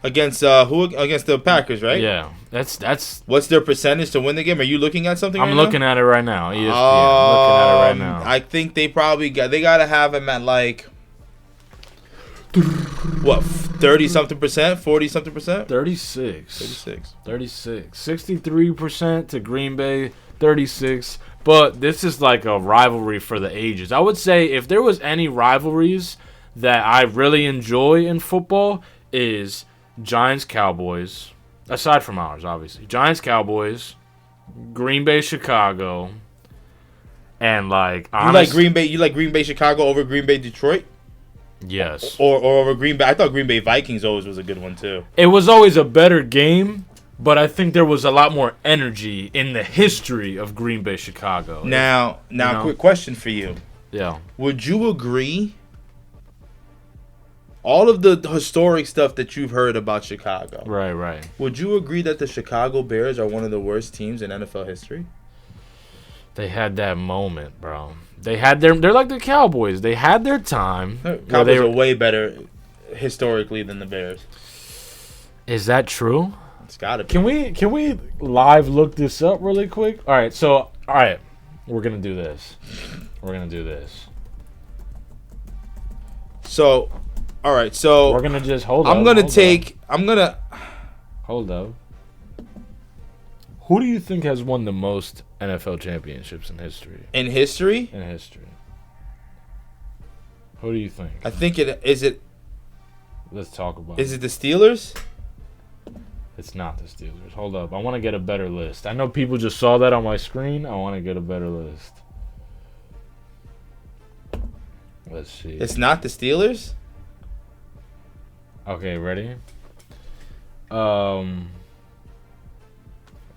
against who? Against the Packers, right? Yeah, that's. What's their percentage to win the game? Are you looking at something? I'm looking at it right now. ESPN. I'm looking at it right now. I think they probably gotta have him at like what, 30-something percent, 40-something percent, 36, 63% to Green Bay, 36. But this is like a rivalry for the ages. I would say if there was any rivalries that I really enjoy in football is Giants-Cowboys, aside from ours, obviously. Giants-Cowboys, Green Bay-Chicago, and like you like Green Bay Chicago over Green Bay Detroit? Yes. Or over Green Bay. I thought Green Bay Vikings always was a good one too. It was always a better game. But I think there was a lot more energy in the history of Green Bay, Chicago. Now, quick question for you. Yeah. Would you agree? All of the historic stuff that you've heard about Chicago. Right. Would you agree that the Chicago Bears are one of the worst teams in NFL history? They had that moment, bro. They're like the Cowboys. They had their time. Cowboys are way better historically than the Bears. Is that true? It's gotta be. Can we live look this up really quick? All right, we're gonna do this. So, all right, so we're gonna just hold up. Hold up. Who do you think has won the most NFL championships in history? In history? In history. Who do you think? I think it. Let's talk about. Is it the Steelers? It's not the Steelers. Hold up. I want to get a better list. I know people just saw that on my screen. I want to get a better list. Let's see. It's not the Steelers? Okay, ready? I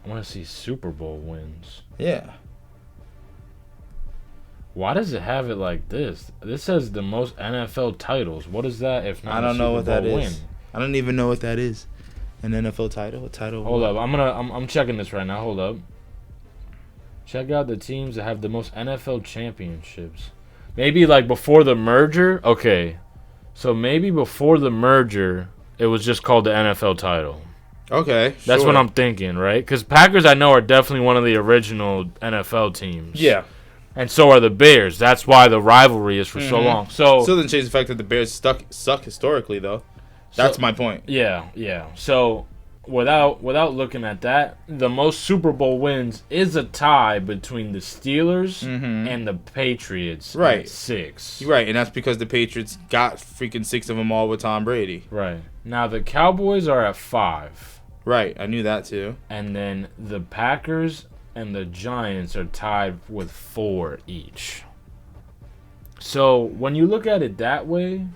want to see Super Bowl wins. Yeah. Why does it have it like this? This says the most NFL titles. What is that if not I don't know what that is. win? I don't even know what that is. An NFL title? A title? Hold up. I'm checking this right now. Hold up. Check out the teams that have the most NFL championships. Maybe like before the merger? Okay. So maybe before the merger, it was just called the NFL title. Okay. That's what I'm thinking, right? Because Packers, I know, are definitely one of the original NFL teams. Yeah. And so are the Bears. That's why the rivalry is for so long. So still doesn't change the fact that the Bears suck historically, though. That's my point. Yeah. So without looking at that, the most Super Bowl wins is a tie between the Steelers and the Patriots. Right. At 6. Right, and that's because the Patriots got freaking 6 of them all with Tom Brady. Right. Now the Cowboys are at 5. Right, I knew that too. And then the Packers and the Giants are tied with 4 each. So when you look at it that way,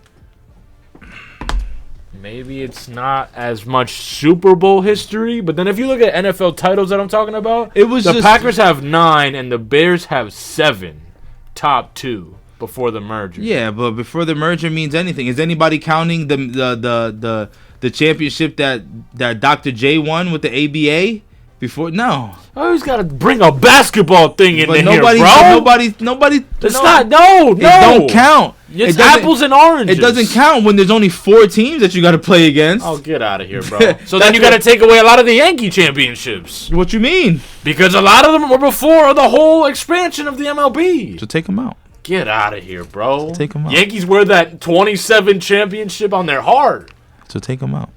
maybe it's not as much Super Bowl history. But then if you look at NFL titles that I'm talking about, the Packers have 9 and the Bears have 7, top 2 before the merger. Yeah, but before the merger means anything. Is anybody counting the championship that Dr. J won with the ABA? Before no, I always gotta bring a basketball thing in there, bro. Nobody. It's not. No. It don't count. It's apples and oranges. It doesn't count when there's only 4 teams that you got to play against. Oh, get out of here, bro. So then you got to take away a lot of the Yankee championships. What you mean? Because a lot of them were before the whole expansion of the MLB. So take them out. Get out of here, bro. So take them out. Yankees wear that 27 championship on their heart. So take them out.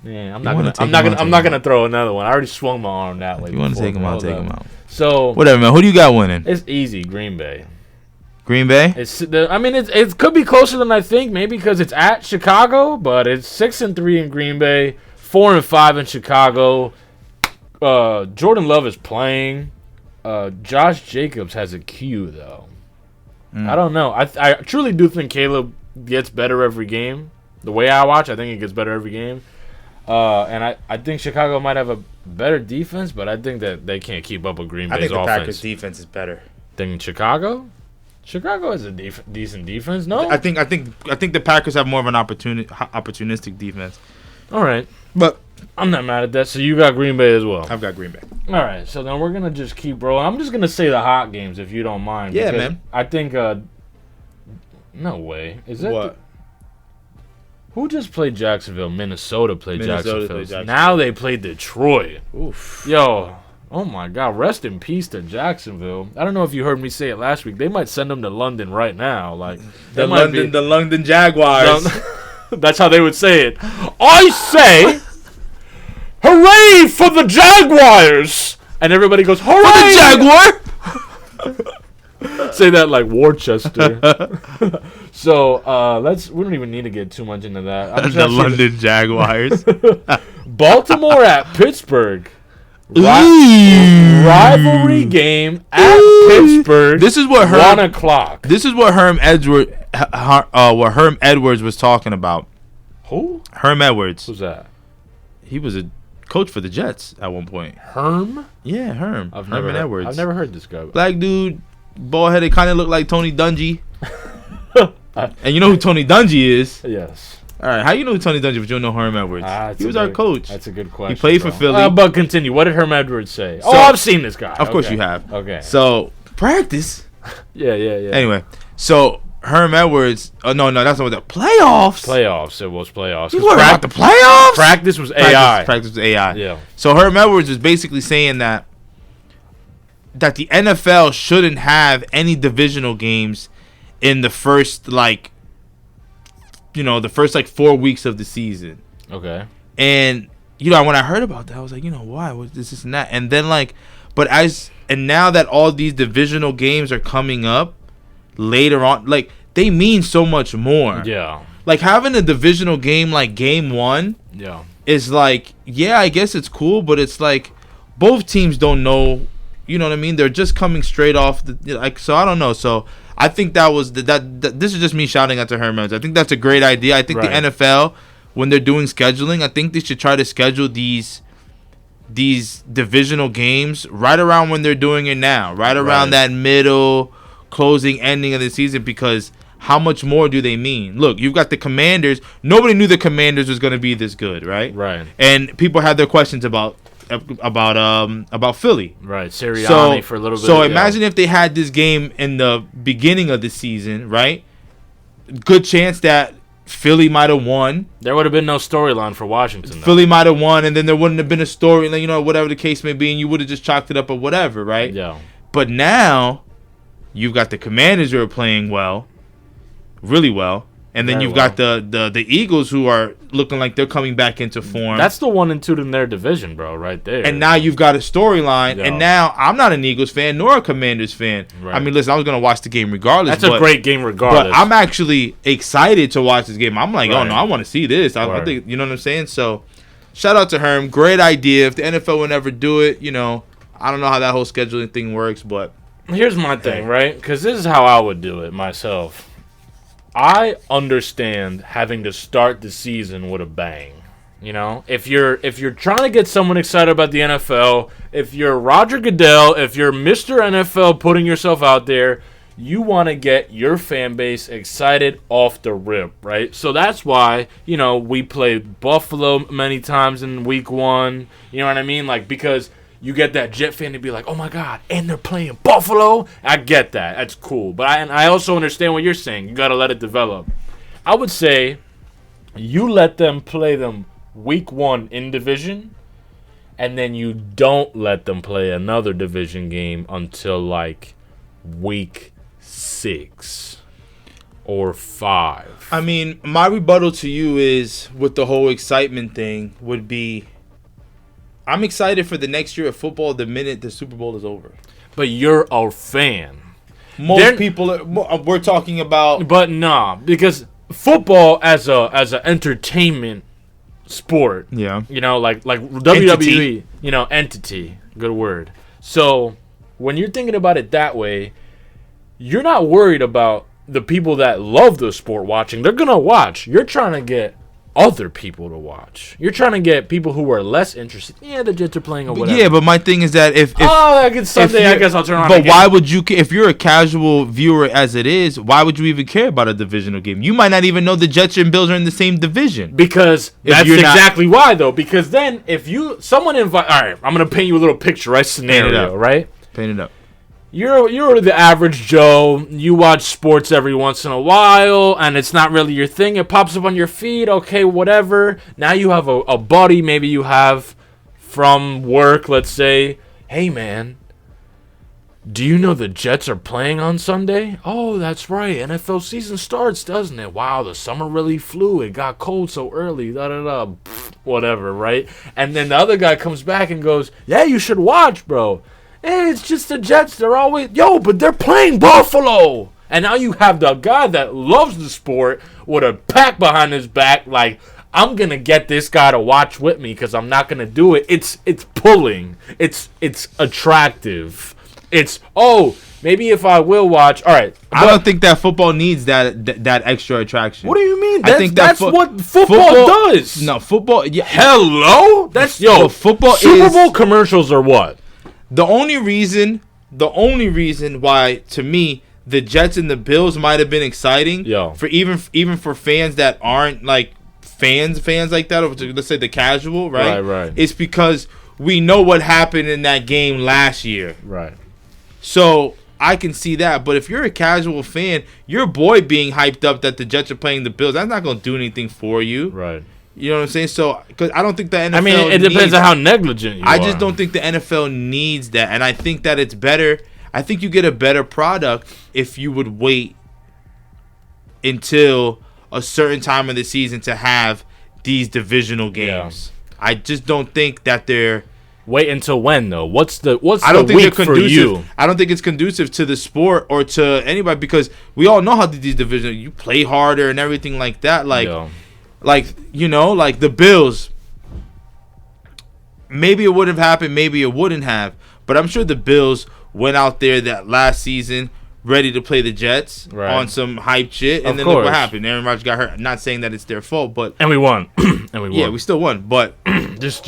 Yeah, I'm not gonna throw another one. I already swung my arm that way. If you want to take them out, take them out. So whatever, man. Who do you got winning? It's easy, Green Bay. Green Bay? It could be closer than I think, maybe because it's at Chicago, but it's 6-3 in Green Bay, 4-5 in Chicago. Jordan Love is playing. Josh Jacobs has a Q though. I don't know. I truly do think Caleb gets better every game. The way I watch, I think it gets better every game. And I think Chicago might have a better defense, but I think that they can't keep up with Green Bay's offense. I think the Packers' defense is better than Chicago. Chicago has a decent defense. No, I think the Packers have more of an opportunistic defense. All right, but I'm not mad at that. So you got Green Bay as well. I've got Green Bay. All right, so then we're gonna just keep rolling. I'm just gonna say the hot games if you don't mind. Yeah, man. I think. No way. Is it what? Who just played Jacksonville? Minnesota played Jacksonville. Now they played Detroit. Oof. Yo, oh my God. Rest in peace to Jacksonville. I don't know if you heard me say it last week. They might send them to London right now. Like the London Jaguars. That's how they would say it. I say, hooray for the Jaguars! And everybody goes, hooray! For the Jaguar! Say that like Worcester. So we don't even need to get too much into that. The London Jaguars. Baltimore at Pittsburgh. Rivalry game at Pittsburgh. This is what 1 o'clock. This is what Herm Edwards was talking about. Who? Herm Edwards. Who's that? He was a coach for the Jets at one point. Herm? Yeah, Herm. Herman Edwards. I've never heard this guy. Black dude, bald headed, kind of looked like Tony Dungy. And you know who Tony Dungy is? Yes. All right, how you know Tony Dungy, but you don't know Herm Edwards? He was our coach. That's a good question. He played for Philly. But continue. What did Herm Edwards say? I've seen this guy. Of course you have. Okay. So, practice. Yeah. Anyway, so Herm Edwards. Oh, no, that's not what the playoffs. It was playoffs. You worried about the playoffs? Practice was AI. Practice was AI. Yeah. So Herm Edwards was basically saying that the NFL shouldn't have any divisional games in the first the first 4 weeks of the season. Okay. And when I heard about that, I was like, why? What this and that? And then now that all these divisional games are coming up later on, they mean so much more. Yeah. Having a divisional game like game 1. Yeah. Is I guess it's cool, but it's both teams don't know. You know what I mean? They're just coming straight off so I don't know. So I think that was that this is just me shouting at the Hermans. I think that's a great idea. I think the NFL, when they're doing scheduling, I think they should try to schedule these divisional games right around when they're doing it now, right around that middle closing ending of the season, because how much more do they mean? Look, you've got the Commanders. Nobody knew the Commanders was going to be this good, right? Right. And people had their questions about Philly. Right. Sirianni for a little bit. So imagine if they had this game in the beginning of the season, right? Good chance that Philly might have won. There would have been no storyline for Washington, though. Philly might have won, and then there wouldn't have been a story, whatever the case may be, and you would have just chalked it up or whatever, right? Yeah. But now you've got the Commanders who are playing well, really well. And then you've got the Eagles who are looking like they're coming back into form. That's the 1 and 2 in their division, bro, right there. And now you've got a storyline. And now I'm not an Eagles fan nor a Commanders fan. Right. I mean, listen, I was going to watch the game regardless. That's a great game regardless. But I'm actually excited to watch this game. I'm like, oh, no, I want to see this. I think, you know what I'm saying? So shout out to Herm. Great idea. If the NFL would never do it, I don't know how that whole scheduling thing works, but here's my thing, right? Because this is how I would do it myself. I understand having to start the season with a bang. If you're trying to get someone excited about the NFL, if you're Roger Goodell, if you're Mr. NFL putting yourself out there, you want to get your fan base excited off the rip, right? So that's why, we played Buffalo many times in week 1. You know what I mean? Like, because you get that Jet fan to be like, oh my God, and they're playing Buffalo? I get that. That's cool. But I also understand what you're saying. You got to let it develop. I would say you let them play them week 1 in division, and then you don't let them play another division game until like week 6 or 5. I mean, my rebuttal to you is with the whole excitement thing would be, I'm excited for the next year of football the minute the Super Bowl is over. But you're a fan. Most people, we're talking about, but nah, because football as a entertainment sport, yeah, like WWE, entity, good word. So when you're thinking about it that way, you're not worried about the people that love the sport watching. They're gonna watch. You're trying to get other people to watch. You're trying to get people who are less interested. Yeah, the Jets are playing or whatever. Yeah, but my thing is that if like it's Sunday, I guess I'll turn on. But why would you? If you're a casual viewer as it is, why would you even care about a divisional game? You might not even know the Jets and Bills are in the same division. Because that's exactly why, though. Because then if someone invite, all right, I'm gonna paint you a little picture, right? Scenario, right? Paint it up. You're the average Joe. You watch sports every once in a while, and it's not really your thing. It pops up on your feed. Okay, whatever. Now you have a buddy, maybe you have from work, let's say. Hey, man, do you know the Jets are playing on Sunday? Oh, that's right. NFL season starts, doesn't it? Wow, the summer really flew. It got cold so early. Da-da-da. Whatever, right? And then the other guy comes back and goes, yeah, you should watch, bro. Hey, it's just the Jets. They're always... but they're playing Buffalo. And now you have the guy that loves the sport with a pack behind his back. Like, I'm going to get this guy to watch with me because I'm not going to do it. It's pulling. It's attractive. It's, maybe if I will watch... All right. I don't think that football needs that extra attraction. What do you mean? I think that's what football does. No, football... Yeah. Hello? That's... football Super Bowl commercials are what? The only reason why, to me, the Jets and the Bills might have been exciting for even for fans that aren't like fans like that, or let's say the casual, right? It's because we know what happened in that game last year, right? So I can see that, but if you're a casual fan, your boy being hyped up that the Jets are playing the Bills, that's not going to do anything for you, right? You know what I'm saying? So, because I don't think the NFL... I mean, it depends on how negligent you are. I just don't think the NFL needs that. And I think that it's better... I think you get a better product if you would wait until a certain time of the season to have these divisional games. Yeah. I just don't think that they're... Wait until when, though? What's the week for you? I don't think it's conducive to the sport or to anybody, because we all know how these divisions... You play harder and everything like that. Like, the Bills, maybe it would have happened, maybe it wouldn't have. But I'm sure the Bills went out there that last season ready to play the Jets on some hype shit. And then look what happened. Aaron Rodgers got hurt. Not saying that it's their fault, but... And we won. Yeah, we still won. But I'm just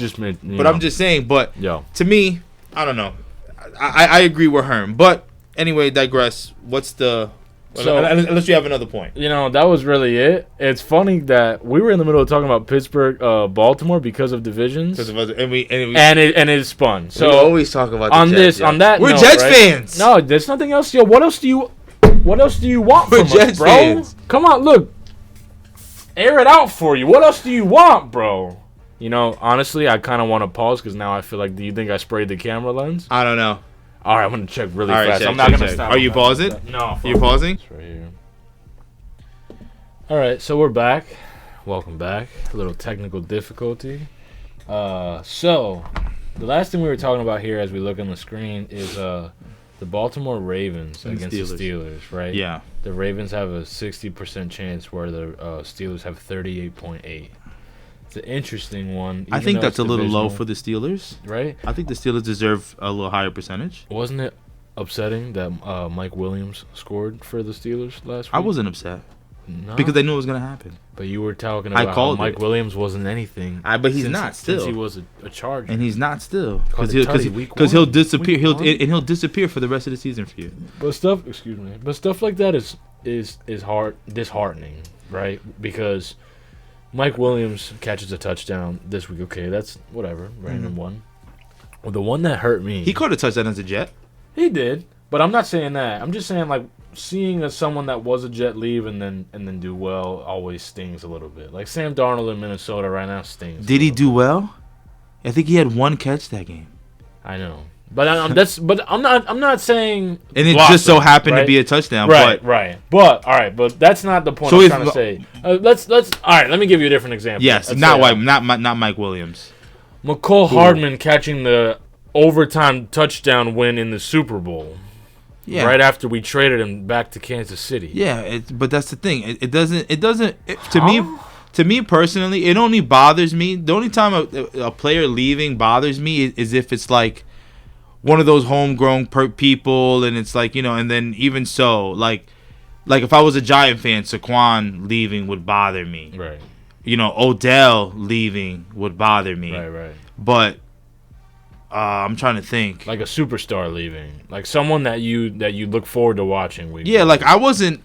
saying, to me, I don't know. I agree with Herm. But anyway, digress. What's the... unless you have another point. That was really it. It's funny that we were in the middle of talking about Pittsburgh, Baltimore because of divisions. Because of us, and it spun. So we always talk about on the Jets, on that. We're Jets fans. No, there's nothing else. What else do you want from us, bro? Fans. Come on, look. Air it out for you. What else do you want, bro? Honestly, I kind of want to pause because now I feel like, do you think I sprayed the camera lens? I don't know. All right, I'm going to check really fast. I'm not going to stop. Are you pausing? No. Are you pausing? It's right here. All right, so we're back. Welcome back. A little technical difficulty. So, the last thing we were talking about here as we look on the screen is the Baltimore Ravens against the Steelers, right? Yeah. The Ravens have a 60% chance where the Steelers have 38.8. It's an interesting one. I think that's a little low for the Steelers. Right? I think the Steelers deserve a little higher percentage. Wasn't it upsetting that Mike Williams scored for the Steelers last week? I wasn't upset. No. Because I knew it was going to happen. But you were talking about how Mike Williams wasn't anything. But he's not still. Since he was a Charger. And he's not still. Because he'll disappear. He'll disappear for the rest of the season for you. But stuff like that is disheartening, right? Because Mike Williams catches a touchdown this week. Okay, that's whatever. Random one. Well, the one that hurt me. He caught a touchdown as a Jet. He did. But I'm not saying that. I'm just saying, like, seeing someone that was a Jet leave and then do well always stings a little bit. Like Sam Darnold in Minnesota right now stings. Did he do well? I think he had one catch that game. I know. But I'm not saying. And it just so happened to be a touchdown. Right. But all right. But that's not the point I'm trying to say. Let's. All right. Let me give you a different example. Yes. Not Mike Williams. McCole Hardman catching the overtime touchdown win in the Super Bowl. Yeah. Right after we traded him back to Kansas City. Yeah. But that's the thing. It doesn't. To me personally, it only bothers me. The only time a player leaving bothers me is if it's like one of those homegrown people, and it's like, and then even so, like if I was a Giant fan, Saquon leaving would bother me. Right. Odell leaving would bother me. Right. But I'm trying to think. Like a superstar leaving, like someone that you look forward to watching. Yeah, like I wasn't.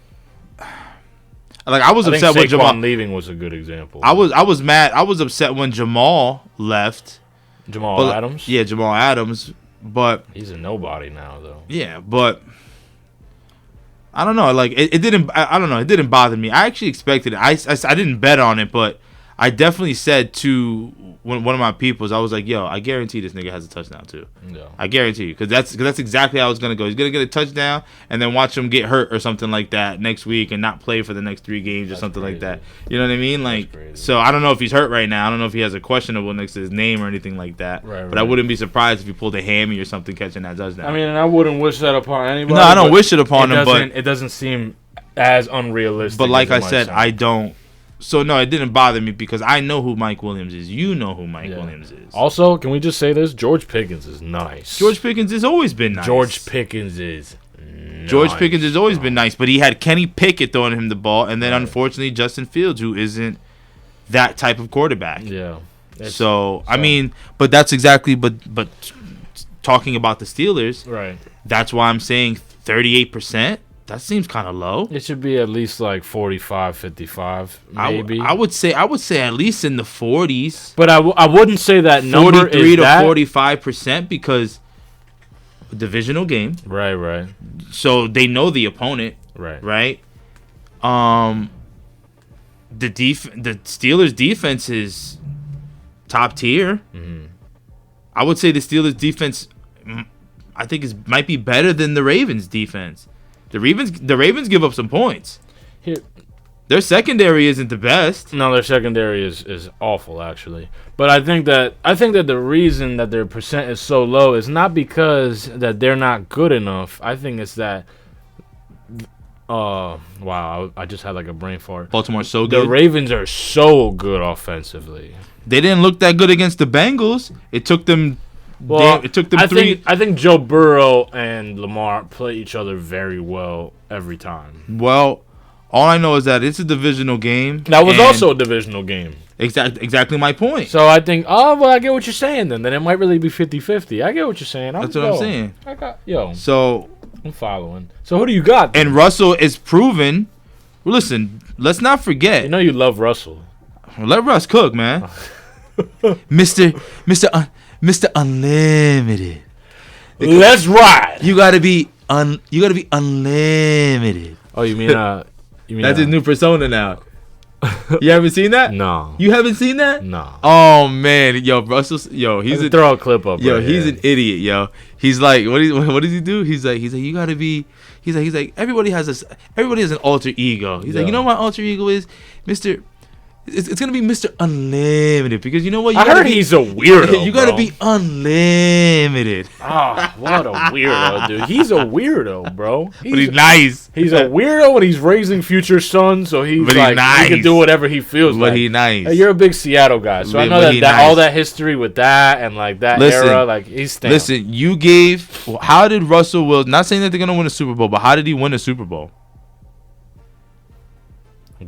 Like I was upset when Jamal leaving was a good example. I was mad. I was upset when Jamal left. Adams. Yeah, Jamal Adams. But he's a nobody now, though. Yeah, but I don't know. Like it didn't. I don't know. It didn't bother me. I actually expected it. I didn't bet on it, but I definitely said to one of my peoples, I was like, "Yo, I guarantee this nigga has a touchdown too. No. I guarantee you, because that's exactly how it's gonna go. He's gonna get a touchdown and then watch him get hurt or something like that next week and not play for the next 3 games or something like that. You know what I mean? Like, so I don't know if he's hurt right now. I don't know if he has a questionable next to his name or anything like that. But I wouldn't be surprised if he pulled a hammy or something catching that touchdown. I mean, and I wouldn't wish that upon anybody. No, I don't wish it upon him, but it doesn't seem as unrealistic. But like I said, I don't. So, no, it didn't bother me because I know who Mike Williams is. You know who Mike Williams is. Also, can we just say this? George Pickens is nice. George Pickens has always been nice. George Pickens has always been nice, but he had Kenny Pickett throwing him the ball, and then unfortunately Justin Fields, who isn't that type of quarterback. Yeah. So, I mean, but that's exactly, but talking about the Steelers, right? That's why I'm saying 38%. That seems kind of low. It should be at least like 45, 55, maybe. I would say at least in the 40s. But I wouldn't say that number 43 to 45% because divisional game. Right. So they know the opponent. Right. The Steelers defense is top tier. Mm-hmm. I would say the Steelers defense, I think, might be better than the Ravens defense. The Ravens give up some points. Their secondary isn't the best. No, their secondary is awful, actually. But I think that the reason that their percent is so low is not because that they're not good enough. I think it's that. Wow! I just had like a brain fart. Baltimore's so good. The Ravens are so good offensively. They didn't look that good against the Bengals. It took them. Well, it took them I think Joe Burrow and Lamar play each other very well every time. Well, all I know is that it's a divisional game. That was also a divisional game. Exactly my point. So I think, I get what you're saying then. Then it might really be 50-50. I get what you're saying. That's what I'm saying. So I'm following. So who do you got then? And Russell is proven. Listen, let's not forget. You know you love Russell. Let Russ cook, man. Mr. Unlimited. Let's ride. You gotta be unlimited. Oh, you mean that's his new persona now. You haven't seen that? No. You haven't seen that? No. Oh man, he's throw a clip up. He's an idiot, yo. He's like, what does he do? He's like, you gotta be. He's like, everybody has an alter ego. He's like, you know what my alter ego is, Mr. It's gonna be Mr. Unlimited because you know what? I heard he's a weirdo. You gotta be unlimited. Oh, what a weirdo, dude. He's a weirdo, bro. But he's nice. He's a weirdo and he's raising future sons, so he's nice. He can do whatever he feels like. But he's nice. Hey, you're a big Seattle guy, so I know that nice. all that history with that and like that era, like he's stamped. Listen, you gave. How did Russell Wilson? Not saying that they're gonna win a Super Bowl, but how did he win a Super Bowl?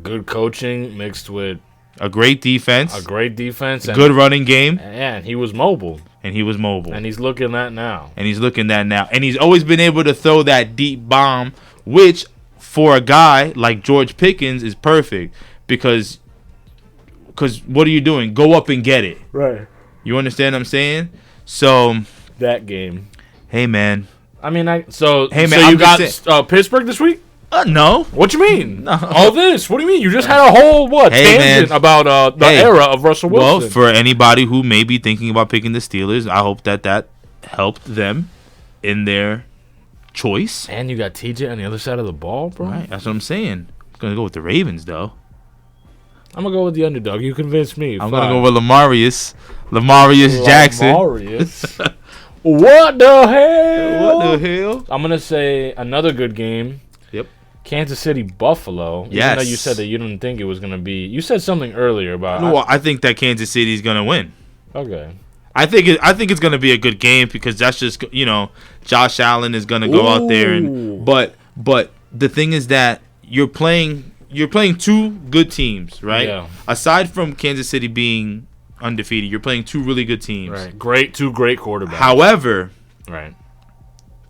Good coaching mixed with a great defense. A great defense. And good running game. And he was mobile. And he's looking at now. And he's always been able to throw that deep bomb, which for a guy like George Pickens is perfect because what are you doing? Go up and get it. Right. You understand what I'm saying? So that game. Hey man. I mean, so you I'm got Pittsburgh this week? No. What you mean? No. All this? What do you mean? You just had a whole tangent about the era of Russell Wilson. Well, for anybody who may be thinking about picking the Steelers, I hope that helped them in their choice. And you got TJ on the other side of the ball, bro. Right. That's what I'm saying. I'm gonna go with the Ravens though. I'm gonna go with the underdog. You convinced me. I'm gonna go with Lamarius Jackson. Lamarius. What the hell? What the hell? I'm gonna say another good game. Yep. Kansas City Buffalo. Yes. Even though you said that you didn't think it was gonna be. You said something earlier about. No, I think that Kansas City is gonna win. Okay. I think it's gonna be a good game because that's just Josh Allen is gonna go out there and but the thing is that you're playing two good teams, right? Yeah. Aside from Kansas City being undefeated, you're playing two really good teams. Right. Two great quarterbacks. However, right.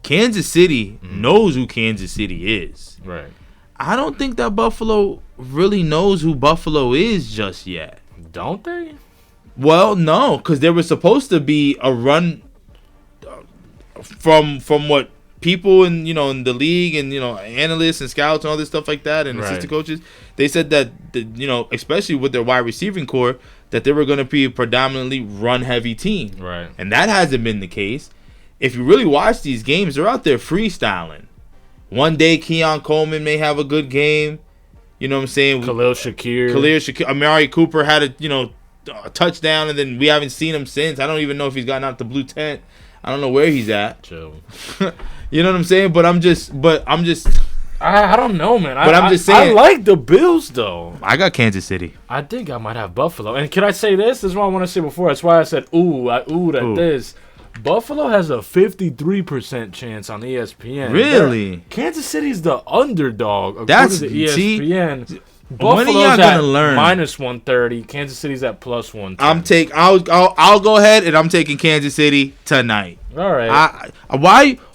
Kansas City knows who Kansas City is. Right. I don't think that Buffalo really knows who Buffalo is just yet. Don't they? Well, no, because there was supposed to be a run from what people in the league and analysts and scouts and all this stuff like that and assistant coaches. They said that especially with their wide receiving core, that they were going to be a predominantly run heavy team. Right. And that hasn't been the case. If you really watch these games, they're out there freestyling. One day Keon Coleman may have a good game. You know what I'm saying? Khalil Shakir. Amari Cooper had a touchdown, and then we haven't seen him since. I don't even know if he's gotten out the blue tent. I don't know where he's at. Chill. You know what I'm saying? But I'm just. I don't know, man. But I'm just saying. I like the Bills, though. I got Kansas City. I think I might have Buffalo. And can I say this? This is what I want to say before. That's why I said, this. Buffalo has a 53% chance on ESPN. Really? Kansas City's the underdog according That's to ESPN. When Buffalo's are y'all gonna learn? Minus 130. Kansas City's at plus 110. I'll go ahead and I'm taking Kansas City tonight. All right.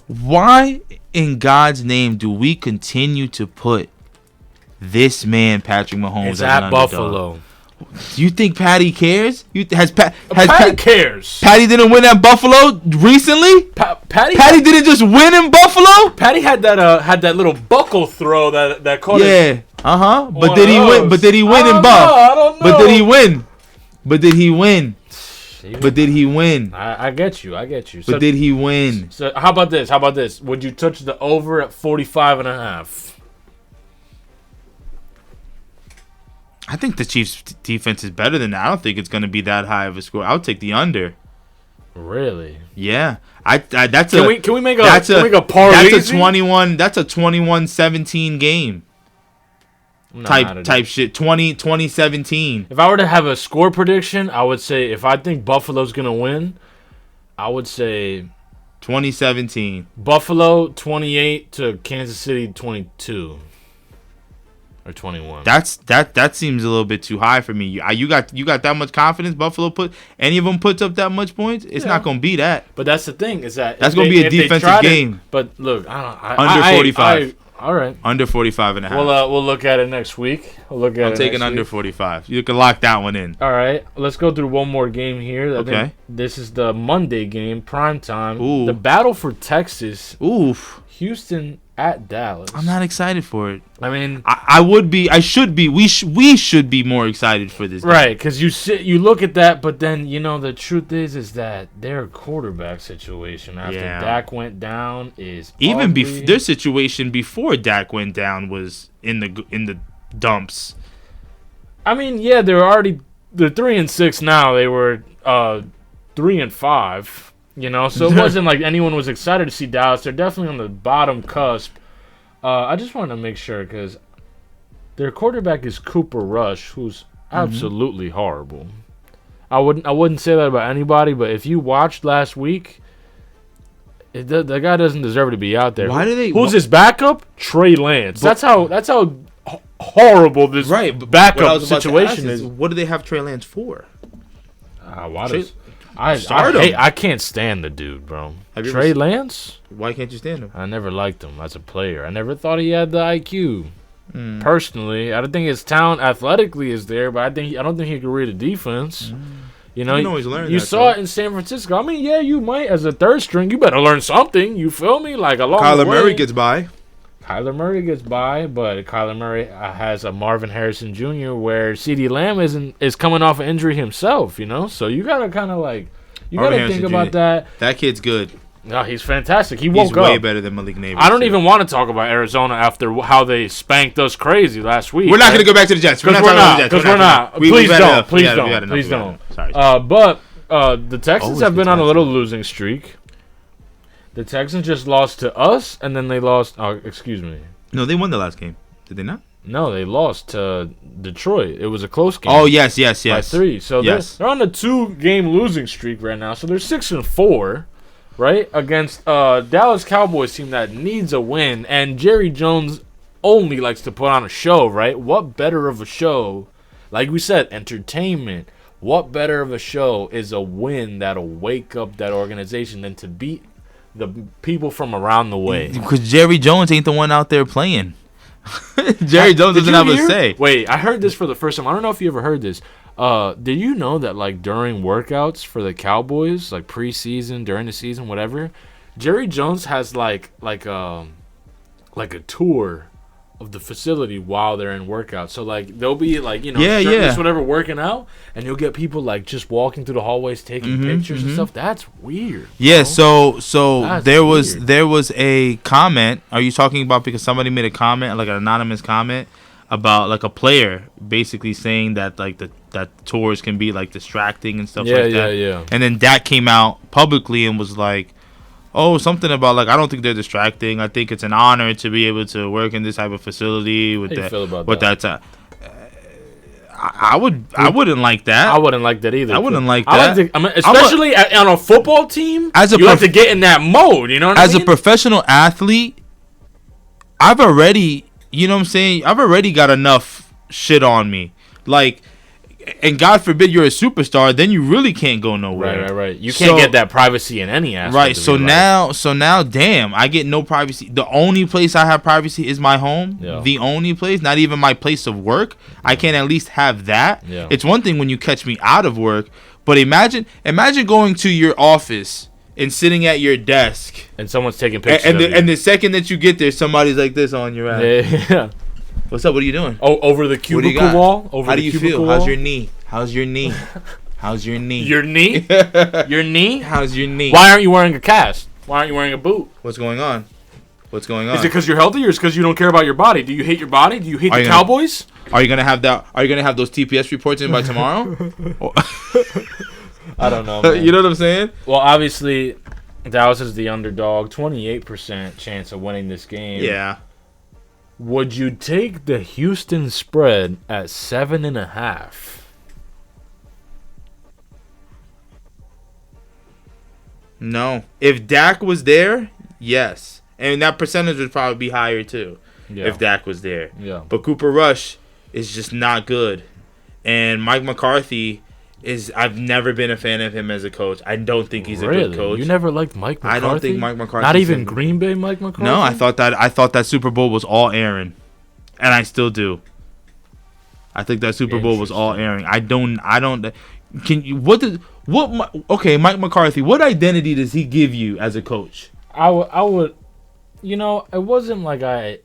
Why in God's name do we continue to put this man Patrick Mahomes It's as at an Buffalo. underdog? Do you think Patty cares? Patty cares. Patty didn't win at Buffalo recently. Patty didn't just win in Buffalo. Patty had that little buckle throw that caught it. But did he win? But did he win in Buff? I don't know. But did he win? But did he win? But did he win? I get you. But did he win? So how about this? Would you touch the over at 45.5? I think the Chiefs' defense is better than that. I don't think it's going to be that high of a score. I'll take the under. Really? Yeah. Can we make a parlay? That's a 21-17 game. Type shit. 2017. If I were to have a score prediction, I would say if I think Buffalo's going to win, I would say 2017. Buffalo 28 to Kansas City 22. Or 21. That seems a little bit too high for me. You got that much confidence? Buffalo any of them puts up that much points? It's not gonna be that. But that's the thing is that that's gonna be a defensive game. But look, under 45. All right, under 45.5. We'll look at it next week. I'm taking under 45. You can lock that one in. All right, let's go through one more game here. Okay. This is the Monday game, prime time. Ooh. The battle for Texas. Oof. Houston at Dallas. I'm not excited for it. I mean, I would be. I should be. We should be more excited for this game. Right, because you look at that, but then the truth is that their quarterback situation after Dak went down is even their situation before Dak went down was in the dumps. I mean, yeah, they're 3-6 now. They were 3-5. You know, so it wasn't like anyone was excited to see Dallas. They're definitely on the bottom cusp. I just wanted to make sure because their quarterback is Cooper Rush, who's absolutely horrible. I wouldn't say that about anybody, but if you watched last week, the guy doesn't deserve to be out there. Why do they? Who's his backup? Trey Lance. That's how horrible this backup situation is. What do they have Trey Lance for? I can't stand the dude, bro. Trey Lance? Why can't you stand him? I never liked him as a player. I never thought he had the IQ. Personally, I don't think his talent athletically is there, but I don't think he could read a defense. You know, you saw it in San Francisco. I mean, yeah, you might as a third string. You better learn something. You feel me? Like along the way. Kyler Murray gets by. Kyler Murray gets by, but Kyler Murray has a Marvin Harrison Jr. where CeeDee Lamb is coming off an injury himself, you know? So you got to kind of like, you got to think about that. That kid's good. No, he's fantastic. He's way better than Malik Nabers. I don't even want to talk about Arizona after how they spanked us crazy last week. We're not going to go back to the Jets. Because we're not. Please don't. Sorry. But the Texans have been on a little losing streak. The Texans just lost to us, and then they lost. Excuse me. No, they won the last game. Did they not? No, they lost to Detroit. It was a close game. Oh, yes. By 3. So they're on a 2-game losing streak right now. So they're 6-4, right? Against Dallas Cowboys team that needs a win. And Jerry Jones only likes to put on a show, right? What better of a show? Like we said, entertainment. What better of a show is a win that'll wake up that organization than to beat the people from around the way? Because Jerry Jones ain't the one out there playing. Jerry Jones doesn't have a say. Wait, I heard this for the first time. I don't know if you ever heard this. Did you know that like during workouts for the Cowboys, like preseason, during the season, whatever, Jerry Jones has like a tour of the facility while they're in workout. So like they'll be like, shirtless, whatever, working out, and you'll get people like just walking through the hallways taking pictures and stuff. That's weird. Yeah, so there was a comment. Are you talking about because somebody made a comment, like an anonymous comment about like a player basically saying that like that tours can be like distracting and stuff like that. Yeah. And then Dak came out publicly and was like, oh, something about like I don't think they're distracting. I think it's an honor to be able to work in this type of facility with that. I wouldn't like that. I wouldn't like that either. I wouldn't like that. Especially on a football team, you have to get in that mode. You know what I mean? As a professional athlete, I've already, you know what I'm saying? I've already got enough shit on me. Like, and God forbid you're a superstar, then you really can't go nowhere. Right. You can't get that privacy in any aspect. Right. So now, damn, I get no privacy. The only place I have privacy is my home. Yeah. The only place, not even my place of work. I can't at least have that. Yeah. It's one thing when you catch me out of work, but imagine going to your office and sitting at your desk, and someone's taking pictures. And the second that you get there, somebody's like this on your ass. Yeah. What's up? What are you doing? Oh, over the cubicle wall? How do you feel? How's your knee? How's your knee? How's your knee? Your knee? Your knee? How's your knee? Why aren't you wearing a cast? Why aren't you wearing a boot? What's going on? Is it because you're healthy or is it because you don't care about your body? Do you hate your body? Do you hate the Cowboys? Are you gonna have that? Are you gonna have those TPS reports in by tomorrow? I don't know, man. You know what I'm saying? Well, obviously, Dallas is the underdog. 28% chance of winning this game. Yeah. Would you take the Houston spread at 7.5? No. If Dak was there, yes. And that percentage would probably be higher too. Yeah. If Dak was there. Yeah. But Cooper Rush is just not good. And Mike McCarthy I've never been a fan of him as a coach. I don't think he's a good coach. You never liked Mike McCarthy? I don't think Mike McCarthy. Not even Green Bay Mike McCarthy? No, I thought that Super Bowl was all Aaron. And I still do. I think that Super Bowl was all Aaron. Mike McCarthy, what identity does he give you as a coach? I would it wasn't like I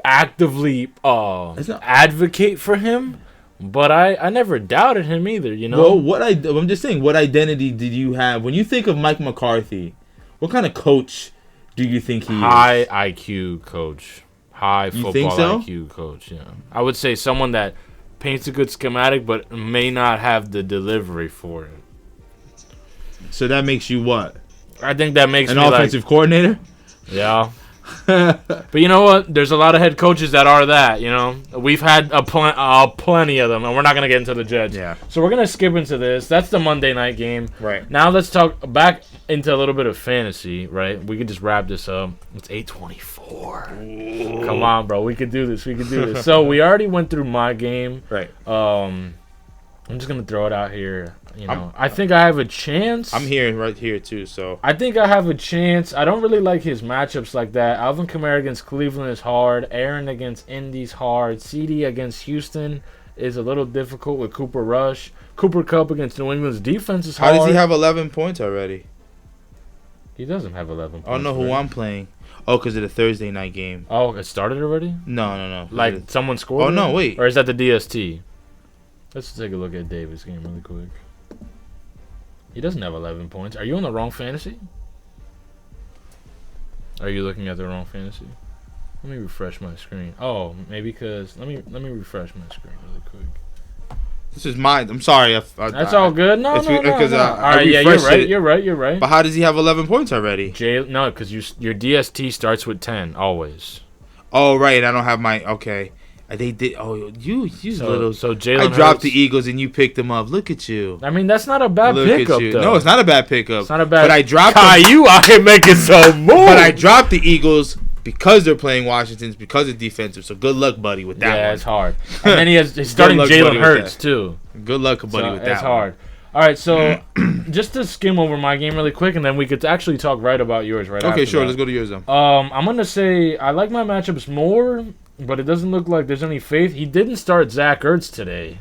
actively advocate for him. But I never doubted him either, Well, I'm just saying, what identity did you have when you think of Mike McCarthy? What kind of coach do you think he is? High IQ coach, high you football think so? IQ coach. Yeah, I would say someone that paints a good schematic, but may not have the delivery for it. So that makes you what? I think that makes An me offensive coordinator? Yeah. But you know what? There's a lot of head coaches that are that, you know. We've had plenty of them, and we're not going to get into the Jets. Yeah. So we're going to skip into this. That's the Monday night game. Right. Now let's talk back into a little bit of fantasy, right? We could just wrap this up. It's 8:24. Come on, bro. We could do this. So we already went through my game. Right. I'm just going to throw it out here. You know, I think I have a chance. I'm here right here too, so I think I have a chance. I don't really like his matchups like that. Alvin Kamara against Cleveland is hard. Aaron against Indy's hard. CD against Houston is a little difficult with Cooper Rush. Cooper Kupp against New England's defense is hard. How does he have 11 points already? He doesn't have 11 points. I don't know who I'm playing. Oh, because of the Thursday night game. Oh, it started already? No. Like someone scored? Oh, no, wait. Or is that the DST? Let's take a look at David's game really quick. He doesn't have 11 points. Are you on the wrong fantasy? Are you looking at the wrong fantasy? Let me refresh my screen. Oh, maybe because let me refresh my screen really quick. This is mine. I'm sorry. That's all good. No. All right, yeah, you're right. But how does he have 11 points already? No, because your DST starts with 10 always. Oh, right. I don't have my. Okay. They did. Oh, you little. So Jalen. I dropped the Eagles and you picked them up. Look at you. I mean, that's not a bad pickup, though. No, it's not a bad pickup. It's not a bad. But I dropped. You out here making some moves. But I dropped the Eagles because they're playing Washington's because of defensive. So good luck, buddy, with that one. Yeah, it's hard. And then he's starting Jalen Hurts too. Good luck, buddy, with that. It's hard. All right, so just to skim over my game really quick, and then we could actually talk right about yours right after. Okay, sure. That. Let's go to yours then. I'm gonna say I like my matchups more, but it doesn't look like there's any faith. He didn't start Zach Ertz today.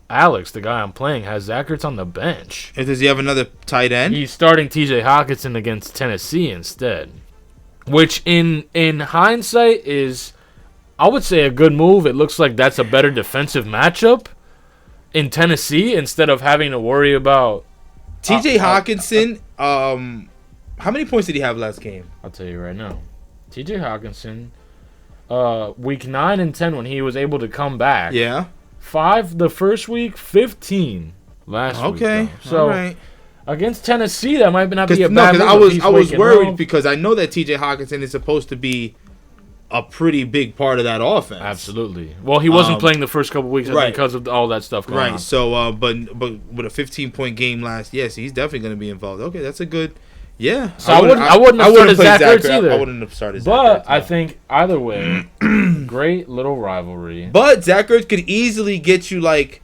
Alex, the guy I'm playing, has Zach Ertz on the bench. Does he have another tight end? He's starting T.J. Hockenson against Tennessee instead, which in hindsight is, I would say, a good move. It looks like that's a better defensive matchup in Tennessee instead of having to worry about T.J. Hockenson. How many points did he have last game? I'll tell you right now. T.J. Hockenson, week 9 and 10 when he was able to come back. Yeah. 5 the first week, 15 last week. Okay. So all right. Against Tennessee, that might not be a bad move. I was worried because I know that T.J. Hockenson is supposed to be a pretty big part of that offense. Absolutely. Well, he wasn't playing the first couple weeks because of all that stuff going on. Right. So, but with a 15-point game yes, he's definitely going to be involved. Okay, that's a good. Yeah. So I wouldn't have started Zach Ertz either. I wouldn't have started Zach Ertz. But no. I think either way, great little rivalry. But Zach Ertz could easily get you like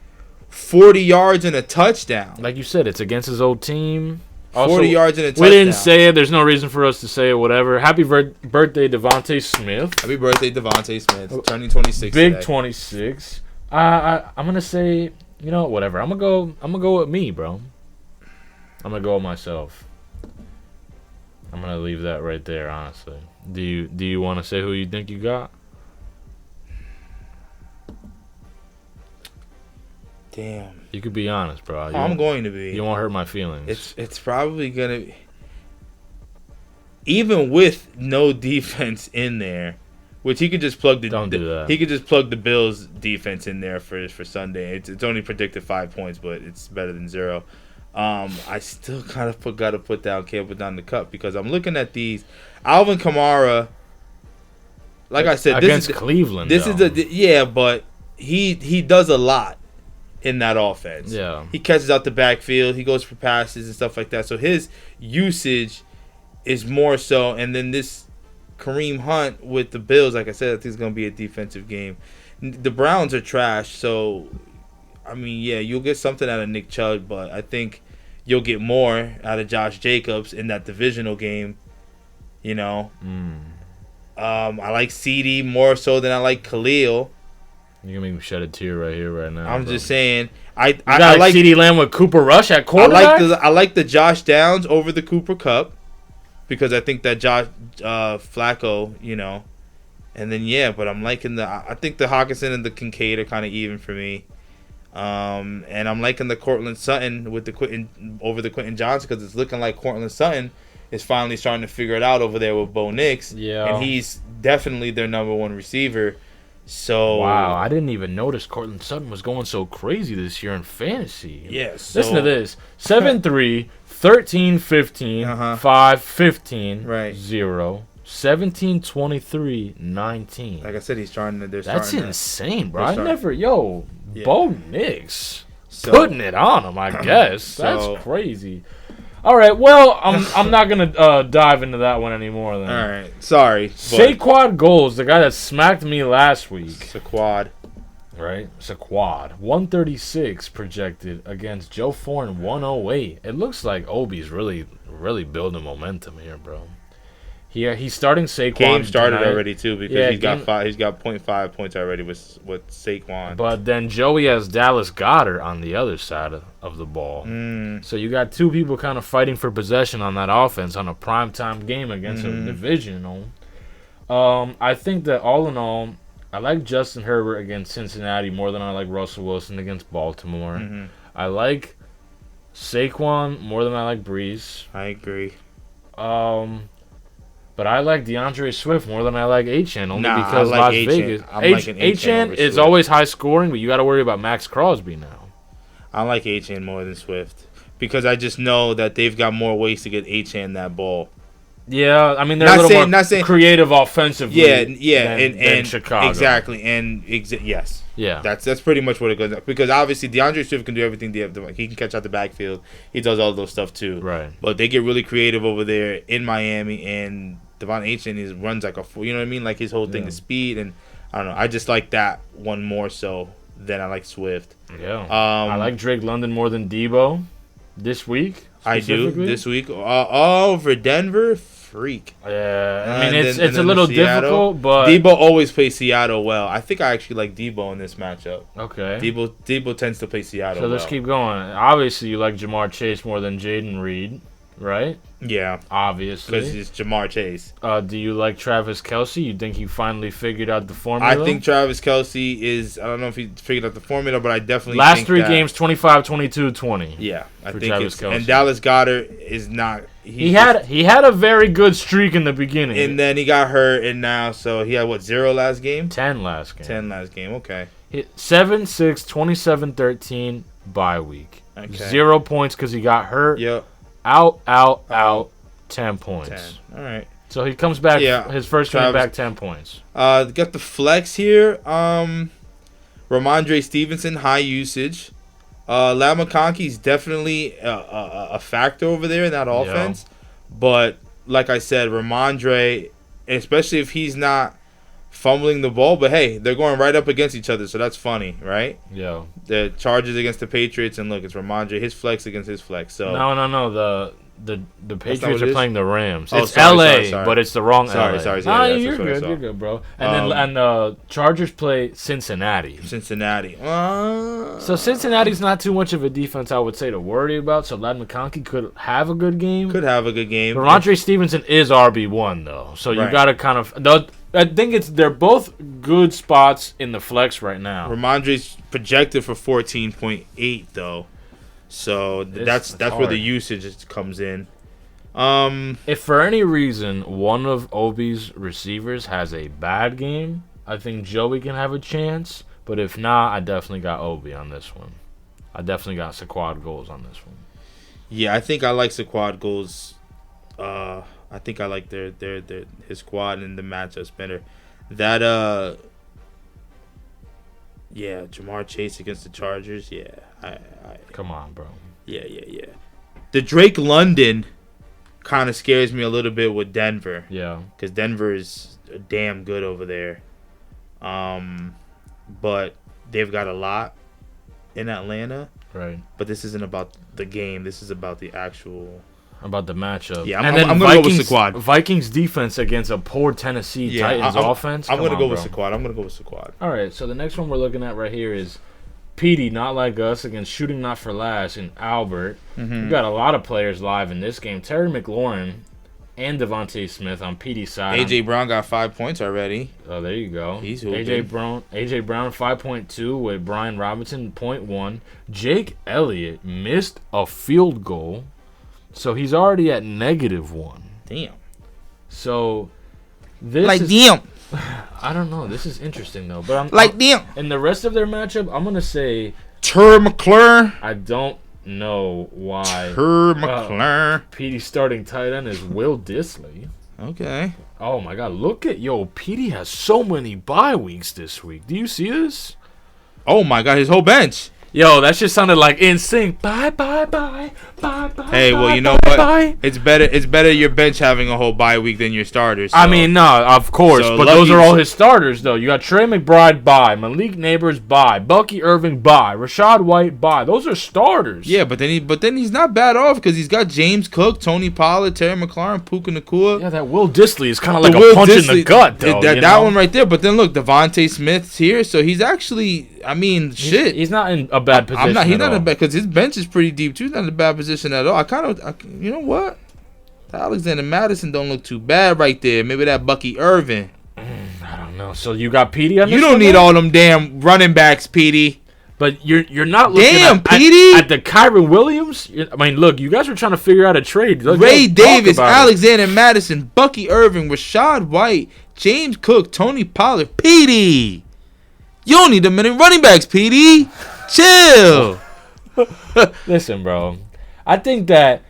40 yards and a touchdown. Like you said, it's against his old team. 40 yards and a touchdown. We didn't say it. There's no reason for us to say it, whatever. Happy birthday, Devontae Smith. Happy birthday, Devontae Smith. Turning 26 Big today. 26. I'm going to say, whatever. I'm going to go with me, bro. I'm going to go with myself. I'm going to leave that right there, honestly. Do you want to say who you think you got? Damn. You could be honest, bro. I'm going to be. You won't hurt my feelings. It's probably going to be. Even with no defense in there, which he could just plug Don't do that. He could just plug the Bills defense in there for Sunday. It's only predicted 5 points, but it's better than 0. I still kind of got to put down the cup because I'm looking at these. Alvin Kamara, like I said, against Cleveland. But he does a lot in that offense. Yeah, he catches out the backfield, he goes for passes and stuff like that. So his usage is more so. And then this Kareem Hunt with the Bills, like I said, I think it's gonna be a defensive game. The Browns are trash, so I mean, yeah, you'll get something out of Nick Chubb, but I think you'll get more out of Josh Jacobs in that divisional game. I like CD more so than I like Khalil. You're going to make me shed a tear right here, right now. I'm just saying. I like CD Lamb with Cooper Rush at quarterback? I like the Josh Downs over the Cooper Kupp because I think that Josh Flacco, and then, but I'm liking I think the Hockenson and the Kincaid are kind of even for me. And I'm liking the Cortland Sutton with over the Quentin Johnson because it's looking like Cortland Sutton is finally starting to figure it out over there with Bo Nix. Yeah. And he's definitely their number one receiver. So wow, I didn't even notice Cortland Sutton was going so crazy this year in fantasy. Yeah, listen to this: 7-3, 13-15, 5-15, Right. 0, 17-23, 19. like I said, he's starting to. That's insane, bro. they're I starting- never, Yeah. Bo Nix So- putting it on him. I guess So- that's crazy. All right, well, I'm not gonna dive into that one anymore. Then. All right, sorry. Saquad Goals, the guy that smacked me last week. Saquad. Right? Saquad. 136 projected against Joe Foreign 108. It looks like Obi's really building momentum here, bro. He's starting Saquon. Game started tonight. already too because Yeah, he's got 5. He's got 0.5 points already with Saquon. But then Joey has Dallas Goedert on the other side of the ball. So you got two people kind of fighting for possession on that offense on a primetime game against a divisional. I think that all in all, I like Justin Herbert against Cincinnati more than I like Russell Wilson against Baltimore. I like Saquon more than I like Breeze. I agree. But I like DeAndre Swift more than I like Achane, only Nah, because I like Las Achane. Vegas. I'm liking Achane Achane over is Swift. always high scoring, but you got to worry about Max Crosby now. I like Achane more than Swift because I just know that they've got more ways to get Achane that ball. Yeah, I mean they're Not a little saying- more not saying- creative offensively. than Chicago. Exactly, and yes. Yeah, That's pretty much what it goes because obviously DeAndre Swift can do everything. He can catch out the backfield. He does all those stuff too. right. But they get really creative over there in Miami, and Devon Achane runs like a fool. You know what I mean? Like his whole thing is speed, and I don't know. I just like that one more so than I like Swift. Yeah, I like Drake London more than Debo this week. I do specifically. this week. Over Denver, freak. Yeah, I mean And it's then a little Seattle. difficult, but Debo always plays Seattle well. I think I actually like Debo in this matchup. okay. Debo tends to play Seattle So well. let's keep going. Obviously, you like Jamar Chase more than Jaden Reed, right? Yeah, Obviously. because it's Jamar Chase. Do you like Travis Kelce? You think he finally figured out the formula? I think Travis Kelce is. I don't know if he figured out the formula, but I definitely last think three that, games 25, 22, 20. Yeah, I for think Travis it's Kelce. and Dallas Goedert is not. He had a very good streak in the beginning. and then he got hurt, and now so he had 0 last game. 10 last game. 10 last game. Okay. Hit 7-6, 27-13 bye week. Okay. 0 points because he got hurt. Yep. Out. 10 points. 10. All right. So he comes back. Yeah, His first game Travis- back 10 points. Got the flex here. Ramondre Stevenson, high usage. Lamakonke's definitely a factor over there in that offense. But like I said, Ramondre, especially if he's not fumbling the ball, but hey, they're going right up against each other, so that's funny, right? Yeah. The Chargers against the Patriots, and look, it's Ramondre, his flex against his flex. So No. The what Patriots it are is? playing the Rams. Oh, it's sorry, LA, but it's the wrong Sorry, LA. sorry, Nah, yeah, that's you're what I good. saw. You're good, bro. And Chargers play Cincinnati. Cincinnati. So Cincinnati's not too much of a defense, I would say, to worry about. So Ladd McConkey could have a good game. Could have a good game. Ramondre Stevenson is RB1 though, so you Right. got to kind of. I think they're both good spots in the flex right now. Ramondre's projected for 14.8 though, so that's where hard. the usage comes in. If for any reason one of Obi's receivers has a bad game, I think Joey can have a chance. But if not, I definitely got Obi on this one. I definitely got Saquad Goals on this one. Yeah, I think I like Saquad goals. I think I like their his squad and the matchups better. That yeah, Jamar Chase against the Chargers. Yeah, I Come on, bro. yeah. The Drake London kind of scares me a little bit with Denver. Yeah. Because Denver is damn good over there. But they've got a lot in Atlanta. Right. But this isn't about the game. This is about the actual. About the matchup. Yeah, and then I'm gonna go with Saquad. Vikings defense against a poor Tennessee Titans offense. I'm Come gonna on, go with bro. Saquad. I'm gonna go with Saquad. All right, so the next one we're looking at right here is Petey, not like us, against Shooting Not for Last in Albert. Mm-hmm. We got a lot of players live in this game. Terry McLaurin and Devontae Smith on Petey's side. AJ Brown got 5 points already. Oh, there you go. He's AJ hooping. Brown 5.2 with Brian Robinson 0.1. Jake Elliott missed a field goal, so he's already at -1. Damn. So this Like is, damn. I don't know. This is interesting though. But I'm Like damn. in the rest of their matchup, I'm gonna say McClure. I don't know why. McClure. Petey's starting tight end is Will Dissly. Okay. Oh my God! Look at Petey has so many bye weeks this week. Do you see this? Oh my God, his whole bench. Yo, that shit sounded like in sync. Bye. Hey, well, you know what? It's better your bench having a whole bye week than your starters. So. I mean, no, of course, So but those are all his starters, though. You got Trey McBride, bye. Malik Neighbors, bye. Bucky Irving, bye. Rashad White, bye. Those are starters. Yeah, but then he's not bad off because he's got James Cook, Tony Pollard, Terry McLaurin, Puka Nacua. Yeah, that Will Dissly is kind of like a punch in the gut, though. That one right there. But then look, Devontae Smith's here, so he's actually, I mean, shit. He's not in a bad position. He's not in a bad, because his bench is pretty deep too. He's not in a bad position at all. You know what? Alexander Madison don't look too bad right there. Maybe that Bucky Irving. I don't know. So you got Petey on this. You don't need all them damn running backs, Petey. But you're not looking at the Kyron Williams. I mean, look, you guys were trying to figure out a trade. Ray Davis, Alexander Madison, Bucky Irving, Rashad White, James Cook, Tony Pollard, Petey. You don't need a minute running backs, Petey. Chill. Listen, bro. I think that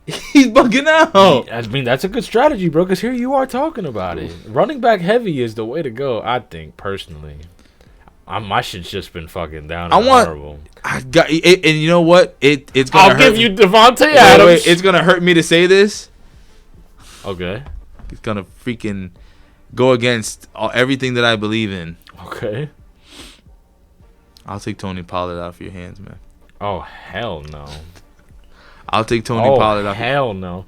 he's bugging out. I mean, that's a good strategy, bro, because here you are talking about it. Running back heavy is the way to go, I think, personally. My shit's just been fucking down and horrible. I got it, and you know what? It's gonna I'll give you Devontae Adams. Wait, it's gonna hurt me to say this. Okay. It's gonna freaking go against everything that I believe in. Okay. I'll take Tony Pollard out of your hands, man. Oh, hell no. I'll take Tony Pollard off. Hell no.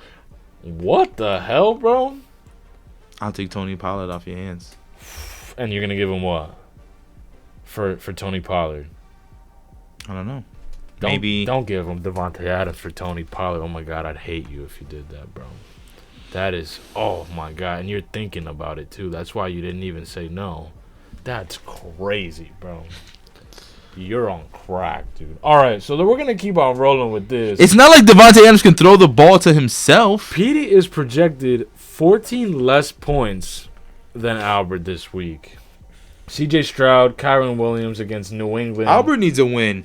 What the hell, bro? I'll take Tony Pollard off your hands. And you're gonna give him what? For Tony Pollard? I don't know. Don't give him Devontae Adams for Tony Pollard. Oh my God, I'd hate you if you did that, bro. That is, oh my God, and you're thinking about it too. That's why you didn't even say no. That's crazy, bro. You're on crack, dude. All right, so we're going to keep on rolling with this. It's not like Devontae Adams can throw the ball to himself. Petey is projected 14 less points than Albert this week. CJ Stroud, Kyron Williams against New England. Albert needs a win.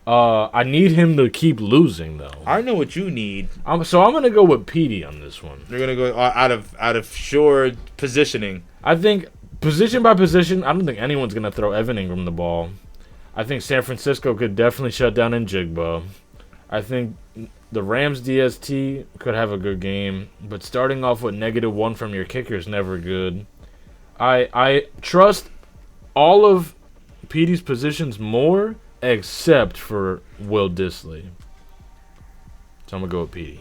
I need him to keep losing, though. I know what you need. So I'm going to go with Petey on this one. You're going to go out of sure positioning. I think position by position, I don't think anyone's going to throw Evan Ingram the ball. I think San Francisco could definitely shut down Njigba. I think the Rams DST could have a good game, but starting off with -1 from your kicker is never good. I trust all of Petey's positions more, except for Will Dissly. So I'm going to go with Petey.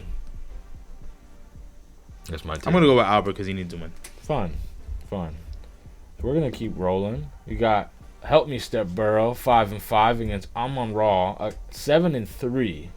That's my team. I'm going to go with Albert because he needs to win. Fine. We're going to keep rolling. We got Help Me Step Burrow, 5-5 against Amon Ra, 7-3,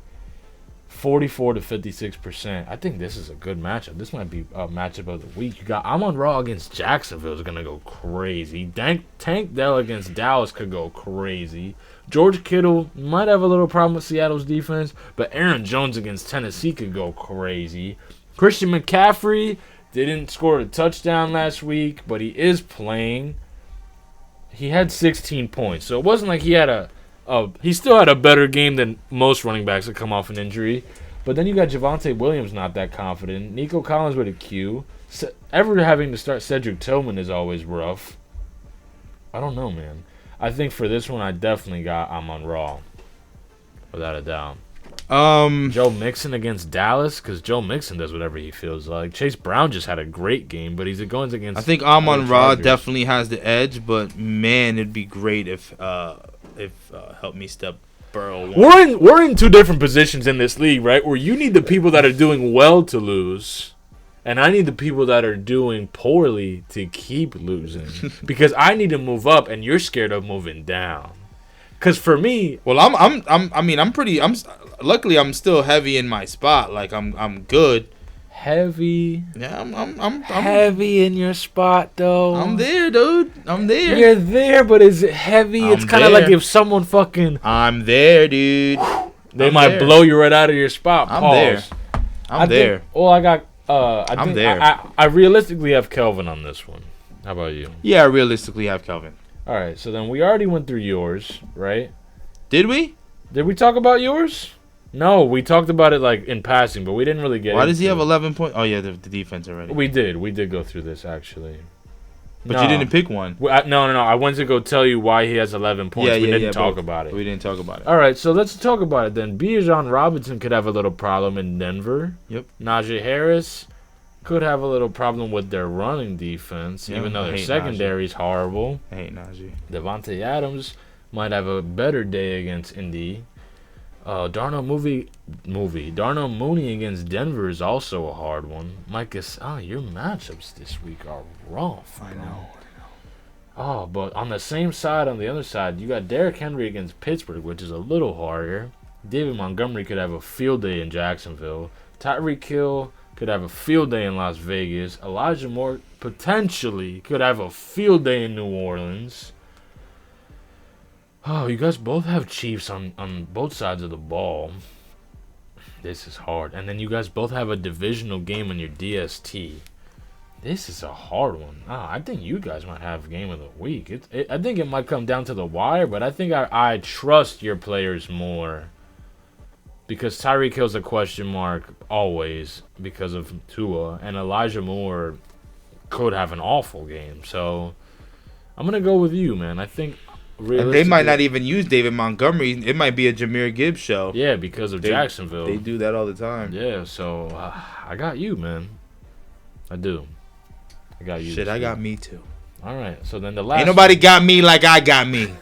44-56%. I think this is a good matchup. This might be a matchup of the week. You got Amon Ra against Jacksonville is going to go crazy. Tank Dell against Dallas could go crazy. George Kittle might have a little problem with Seattle's defense, but Aaron Jones against Tennessee could go crazy. Christian McCaffrey didn't score a touchdown last week, but he is playing. He had 16 points, so it wasn't like he had he still had a better game than most running backs that come off an injury. But then you got Javonte Williams not that confident. Nico Collins with a Q. Ever having to start Cedric Tillman is always rough. I don't know, man. I think for this one, I definitely got Amon Ra, without a doubt. Joe Mixon against Dallas, because Joe Mixon does whatever he feels like. Chase Brown just had a great game, but he's going against. I think Amon Ra definitely has the edge, but man, it'd be great if Help Me Step Burrow won. We're in two different positions in this league, right? Where you need the people that are doing well to lose, and I need the people that are doing poorly to keep losing, because I need to move up, and you're scared of moving down. Because for me, well, luckily I'm still heavy in my spot. Like I'm good. Heavy. Yeah, I'm heavy in your spot though. I'm there, dude. I'm there. You're there, but is it heavy? It's kind of like if someone fucking. I'm there, dude. They might blow you right out of your spot. I'm there. I'm there. Well, I got I'm there. I realistically have Kelvin on this one. How about you? Yeah, I realistically have Kelvin. All right, so then we already went through yours, right? Did we? Did we talk about yours? No, we talked about it like in passing, but we didn't really get. Why does he have 11 points? Oh yeah, the defense already. We did go through this actually. But you didn't pick one. No. I wanted to go tell you why he has 11 points. We didn't talk about it. We didn't talk about it. All right, so let's talk about it then. Bijan Robinson could have a little problem in Denver. Yep. Najee Harris could have a little problem with their running defense, even though their secondary is horrible. I hate Najee. Devontae Adams might have a better day against Indy. Darnell Mooney against Denver is also a hard one. Your matchups this week are rough. I know. Oh, but on the same side, on the other side, you got Derrick Henry against Pittsburgh, which is a little harder. David Montgomery could have a field day in Jacksonville. Tyreek Hill could have a field day in Las Vegas. Elijah Moore potentially could have a field day in New Orleans. Oh, you guys both have Chiefs on both sides of the ball. This is hard. And then you guys both have a divisional game on your DST. This is a hard one. I think you guys might have game of the week. I think it might come down to the wire, but I think I trust your players more. Because Tyreek Hill's a question mark always because of Tua. And Elijah Moore could have an awful game. So I'm going to go with you, man. I think... And they might not even use David Montgomery. It might be a Jahmyr Gibbs show. Yeah, because of Jacksonville. They do that all the time. Yeah, so I got you, man. I do. I got you. Shit, I got me too. All right, so then the last... Ain't nobody got me like I got me.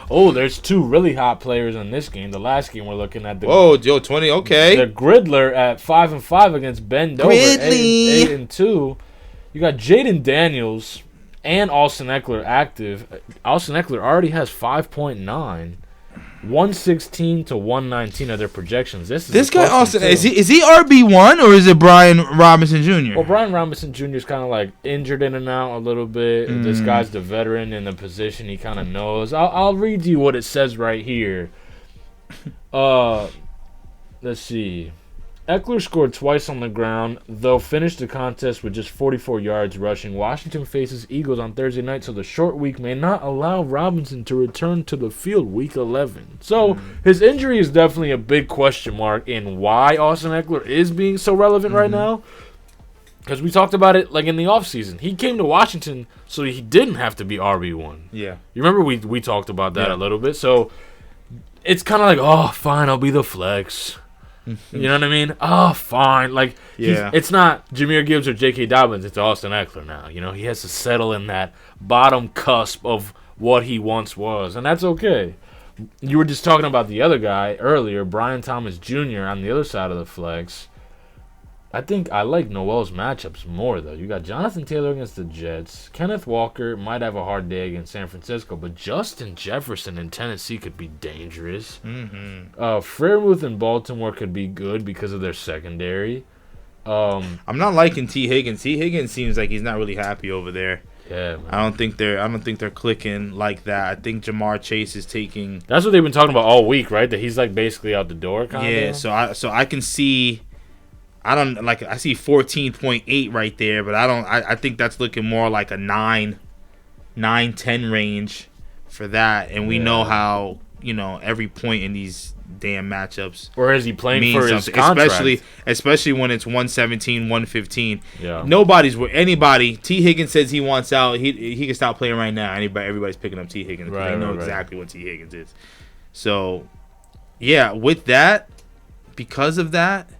Oh, there's two really hot players in this game. The last game we're looking at. Oh, Joe 20, okay. The Griddler at 5-5 against Ben Dover, 8-2. You got Jaden Daniels and Austin Eckler active. Austin Eckler already has 5.9. 116 to 119 are their projections. This guy Austin, is he RB1 or is it Brian Robinson Jr.? Well, Brian Robinson Jr. is kind of like injured in and out a little bit. This guy's the veteran in the position. He kind of knows. I'll read you what it says right here. Let's see. Eckler scored twice on the ground, though finished the contest with just 44 yards rushing. Washington faces Eagles on Thursday night, so the short week may not allow Robinson to return to the field week 11. So his injury is definitely a big question mark in why Austin Eckler is being so relevant right now. Because we talked about it like in the offseason. He came to Washington so he didn't have to be RB1. Yeah. You remember we talked about that a little bit. So it's kind of like, oh, fine, I'll be the flex. You know what I mean? Oh, fine. Like, it's not Jahmyr Gibbs or J.K. Dobbins. It's Austin Eckler now. You know, he has to settle in that bottom cusp of what he once was, and that's okay. You were just talking about the other guy earlier, Brian Thomas Jr. on the other side of the flex. I think I like Noel's matchups more, though. You got Jonathan Taylor against the Jets. Kenneth Walker might have a hard day against San Francisco, but Justin Jefferson in Tennessee could be dangerous. Freiermuth in Baltimore could be good because of their secondary. I'm not liking T. Higgins. T. Higgins seems like he's not really happy over there. Yeah, man. I don't think they're clicking like that. I think Jamar Chase is taking. That's what they've been talking about all week, right? That he's like basically out the door, kind of. Yeah, so I can see. I see 14.8 right there, but I think that's looking more like a 9-10 range for that. And we know how, every point in these damn matchups. Or is he playing for his contract? Especially when it's 117, 115. Yeah. Anybody, T. Higgins says he wants out, he can stop playing right now. Everybody's picking up T. Higgins. Right, they know exactly what T. Higgins is. So, yeah, with that, because of that,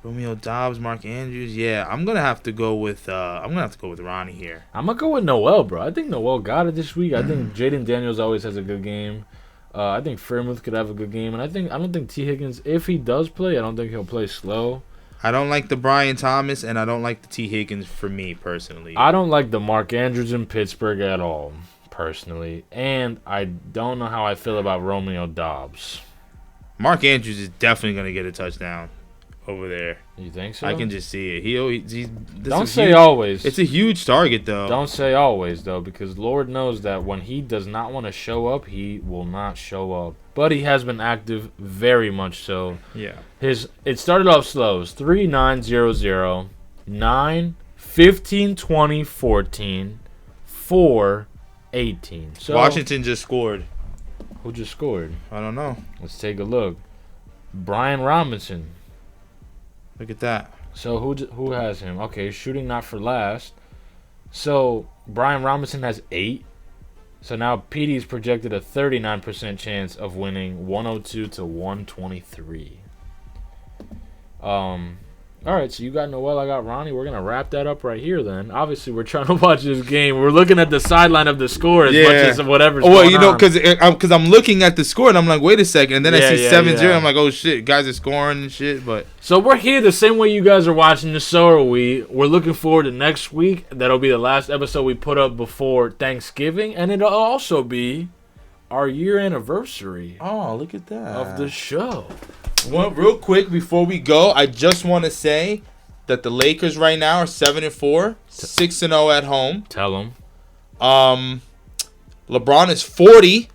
Romeo Doubs, Mark Andrews. Yeah, I'm gonna have to go with Ronnie here. I'm gonna go with Noel, bro. I think Noel got it this week. I think Jaden Daniels always has a good game. I think Freiermuth could have a good game, and I don't think T. Higgins, if he does play, I don't think he'll play slow. I don't like the Brian Thomas, and I don't like the T. Higgins for me personally. I don't like the Mark Andrews in Pittsburgh at all, personally, and I don't know how I feel about Romeo Doubs. Mark Andrews is definitely gonna get a touchdown over there. You think so? I can just see it. Don't say always. It's a huge target, though. Don't say always, though, because Lord knows that when he does not want to show up, he will not show up. But he has been active, very much so. Yeah. It started off slow. It was 3-9-0-0. 9, 15, 20, 14, 4, 18. So Washington just scored. Who just scored? I don't know. Let's take a look. Brian Robinson. Look at that. So who has him? Okay, shooting not for last. So Brian Robinson has 8. So now PD's projected a 39% chance of winning 102 to 123. All right, so you got Noel, I got Ronnie. We're going to wrap that up right here then. Obviously, we're trying to watch this game. We're looking at the sideline of the score as much as whatever's going on. Because I'm looking at the score and I'm like, wait a second. And then I see 7-0. Yeah. I'm like, oh, shit. Guys are scoring and shit. But So we're here the same way you guys are watching this. So are we. We're looking forward to next week. That'll be the last episode we put up before Thanksgiving. And it'll also be our year anniversary oh, look at that. of the show. Well, real quick before we go, I just want to say that the Lakers right now are 7-4, 6-0 at home. Tell them. LeBron is 40,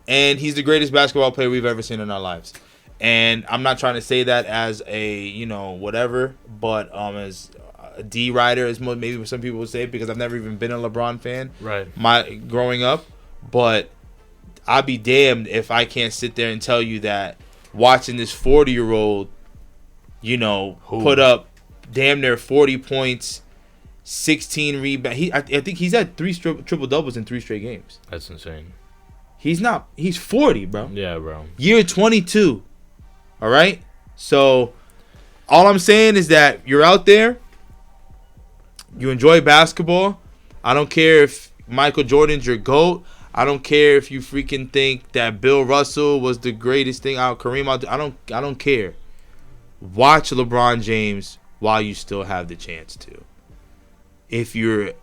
and he's the greatest basketball player we've ever seen in our lives. And I'm not trying to say that as a whatever, but as a D rider, as maybe some people would say, because I've never even been a LeBron fan. Right. Growing up, but I'd be damned if I can't sit there and tell you that. Watching this 40-year-old, put up damn near 40 points, 16 rebounds. I think he's had 3 triple doubles in 3 straight games. That's insane. He's 40, bro. Yeah, bro. Year 22. All right? So, all I'm saying is that you're out there. You enjoy basketball. I don't care if Michael Jordan's your GOAT. I don't care if you freaking think that Bill Russell was the greatest thing out. Kareem, I don't care. Watch LeBron James while you still have the chance to. If you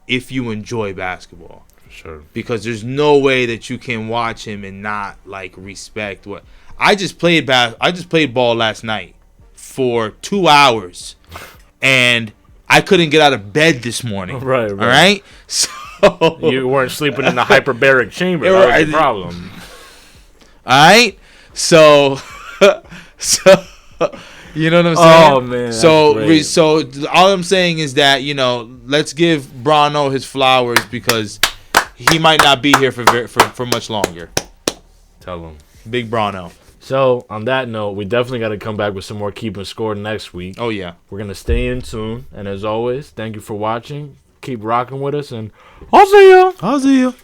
enjoy basketball, sure. Because there's no way that you can watch him and not respect what I just played. I just played ball last night for 2 hours, and I couldn't get out of bed this morning. Right. All right. So. You weren't sleeping in the hyperbaric chamber. That was the problem. All right. So you know what I'm saying? Oh, man. So all I'm saying is that, let's give Brano his flowers because he might not be here for much longer. Tell him. Big Brano. So, on that note, we definitely got to come back with some more Keeping Score next week. Oh, yeah. We're going to stay in tune. And as always, thank you for watching. Keep rocking with us, and I'll see you.